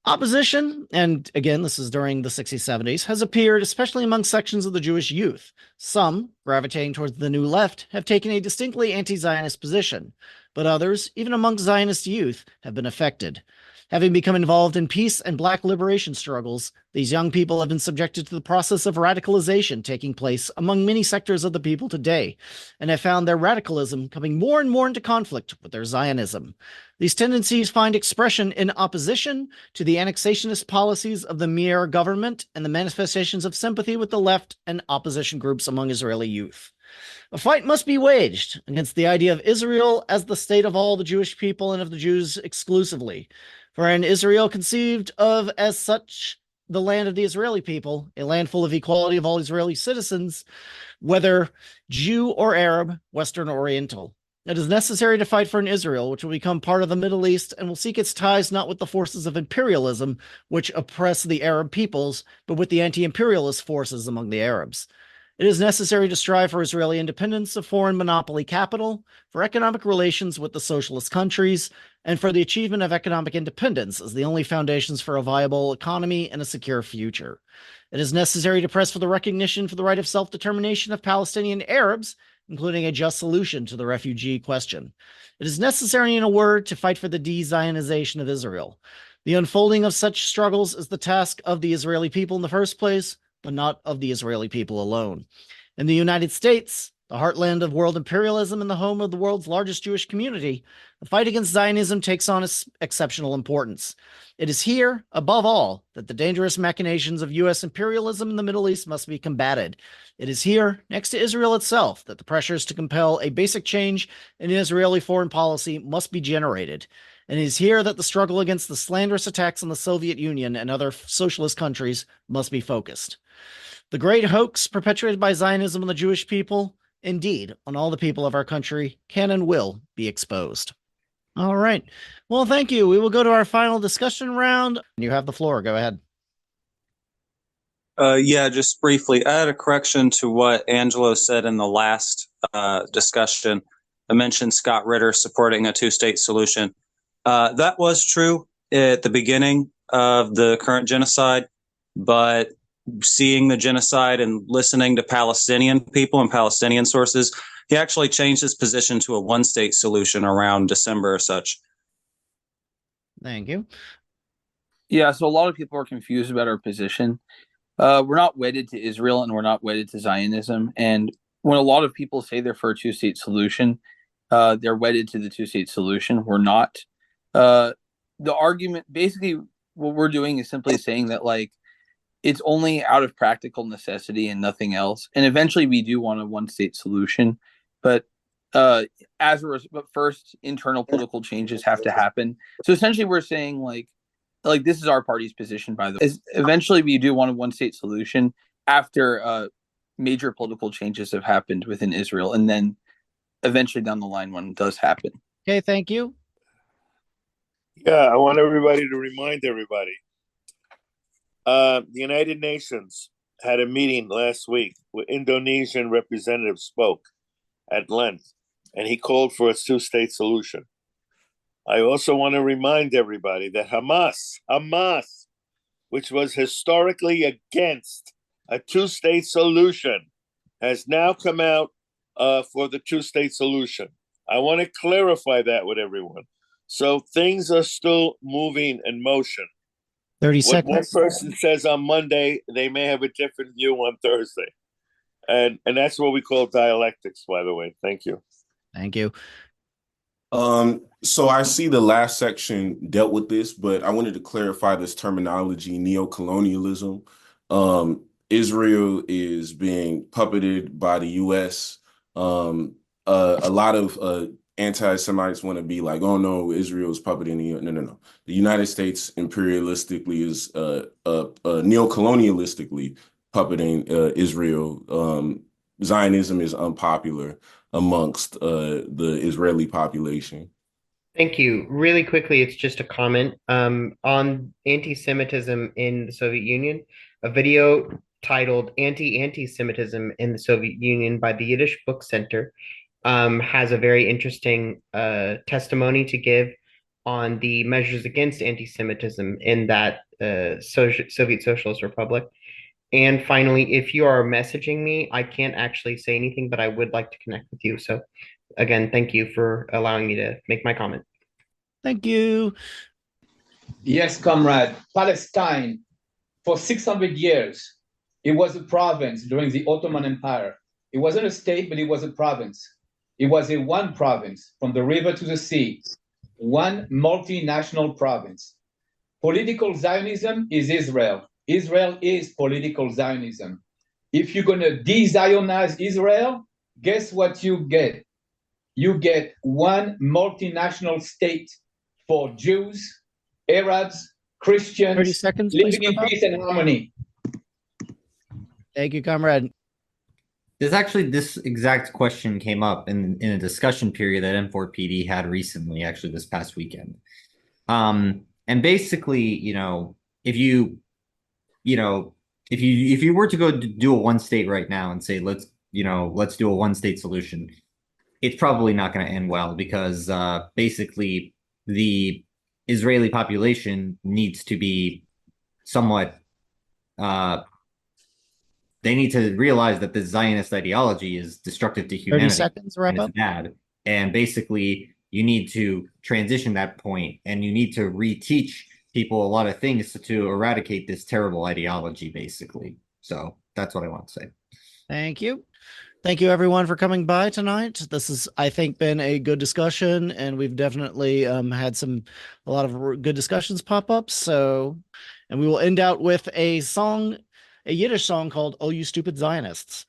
Speaker 1: Opposition, and again, this is during the 60s, 70s, has appeared especially among sections of the Jewish youth. Some, gravitating towards the New Left, have taken a distinctly anti-Zionist position, but others, even among Zionist youth, have been affected. Having become involved in peace and black liberation struggles, these young people have been subjected to the process of radicalization taking place among many sectors of the people today, and have found their radicalism coming more and more into conflict with their Zionism. These tendencies find expression in opposition to the annexationist policies of the Meir government and the manifestations of sympathy with the left and opposition groups among Israeli youth. A fight must be waged against the idea of Israel as the state of all the Jewish people and of the Jews exclusively. For in Israel conceived of as such the land of the Israeli people, a land full of equality of all Israeli citizens, whether Jew or Arab, Western or Oriental. It is necessary to fight for an Israel which will become part of the Middle East and will seek its ties not with the forces of imperialism which oppress the Arab peoples, but with the anti-imperialist forces among the Arabs. It is necessary to strive for Israeli independence of foreign monopoly capital, for economic relations with the socialist countries, and for the achievement of economic independence as the only foundations for a viable economy and a secure future. It is necessary to press for the recognition for the right of self-determination of Palestinian Arabs, including a just solution to the refugee question. It is necessary, in a word, to fight for the de-Zionization of Israel. The unfolding of such struggles is the task of the Israeli people in the first place, but not of the Israeli people alone. In the United States, the heartland of world imperialism and the home of the world's largest Jewish community, the fight against Zionism takes on exceptional importance. It is here, above all, that the dangerous machinations of U.S. imperialism in the Middle East must be combated. It is here, next to Israel itself, that the pressures to compel a basic change in Israeli foreign policy must be generated. And it is here that the struggle against the slanderous attacks on the Soviet Union and other socialist countries must be focused. The great hoax perpetuated by Zionism on the Jewish people, indeed, on all the people of our country, can and will be exposed. All right. Well, thank you. We will go to our final discussion round. You have the floor. Go ahead.
Speaker 15: Yeah, just briefly, I had a correction to what Angelo said in the last discussion. I mentioned Scott Ritter supporting a two-state solution. That was true at the beginning of the current genocide, but seeing the genocide and listening to Palestinian people and Palestinian sources, he actually changed his position to a one-state solution around December or such.
Speaker 1: Thank you.
Speaker 11: Yeah, so a lot of people are confused about our position. We're not wedded to Israel and we're not wedded to Zionism. And when a lot of people say they're for a two-state solution, they're wedded to the two-state solution. We're not. The argument, basically, what we're doing is simply saying that, like, it's only out of practical necessity and nothing else. And eventually we do want a one-state solution. But but first, internal political changes have to happen. So essentially we're saying, like this is our party's position, by the way. Eventually we do want a one-state solution after major political changes have happened within Israel. And then eventually down the line one does happen.
Speaker 1: Okay, thank you.
Speaker 14: Yeah, I want everybody to remind everybody. The United Nations had a meeting last week where Indonesian representatives spoke at length, and he called for a two-state solution. I also want to remind everybody that Hamas, which was historically against a two-state solution, has now come out for the two-state solution. I want to clarify that with everyone. So things are still moving in motion.
Speaker 1: 30
Speaker 14: What one
Speaker 1: seconds.
Speaker 14: person says on Monday, they may have a different view on Thursday. And that's what we call dialectics, by the way. Thank you.
Speaker 1: Thank you.
Speaker 5: So I see the last section dealt with this, but I wanted to clarify this terminology, neocolonialism. Israel is being puppeted by the U.S. A lot of anti-Semites want to be like, oh no, Israel is puppeting the no. The United States imperialistically is neocolonialistically puppeting Israel. Zionism is unpopular amongst the Israeli population.
Speaker 4: Thank you. Really quickly, it's just a comment on anti-Semitism in the Soviet Union. A video titled "Anti-Semitism in the Soviet Union" by the Yiddish Book Center has a very interesting testimony to give on the measures against anti-Semitism in that Soviet Socialist Republic. And finally, if you are messaging me, I can't actually say anything, but I would like to connect with you. So again, thank you for allowing me to make my comment.
Speaker 1: Thank you.
Speaker 9: Yes, comrade. Palestine, for 600 years, it was a province during the Ottoman Empire. It wasn't a state, but it was a province. It was a one province from the river to the sea, one multinational province. Political Zionism is Israel. Israel is political Zionism. If you're going to de-Zionize Israel, guess what you get? You get one multinational state for Jews, Arabs, Christians,
Speaker 1: 30 seconds,
Speaker 9: living
Speaker 1: please,
Speaker 9: in peace and harmony.
Speaker 1: Thank you, comrade.
Speaker 13: There's actually this exact question came up in a discussion period that M4PD had recently, actually this past weekend. And basically, if you were to go do a one state right now and say let's do a one state solution, it's probably not going to end well because basically the Israeli population needs to be somewhat they need to realize that the Zionist ideology is destructive to humanity
Speaker 1: 30 seconds, wrap
Speaker 13: and it's
Speaker 1: up.
Speaker 13: bad. And basically you need to transition that point and you need to reteach people a lot of things to eradicate this terrible ideology, basically. So that's what I want to say.
Speaker 1: Thank you. Thank you, everyone, for coming by tonight. This has, I think, been a good discussion, and we've definitely had a lot of good discussions pop up. So, and we will end out with a song, a Yiddish song called "Oh You Stupid Zionists."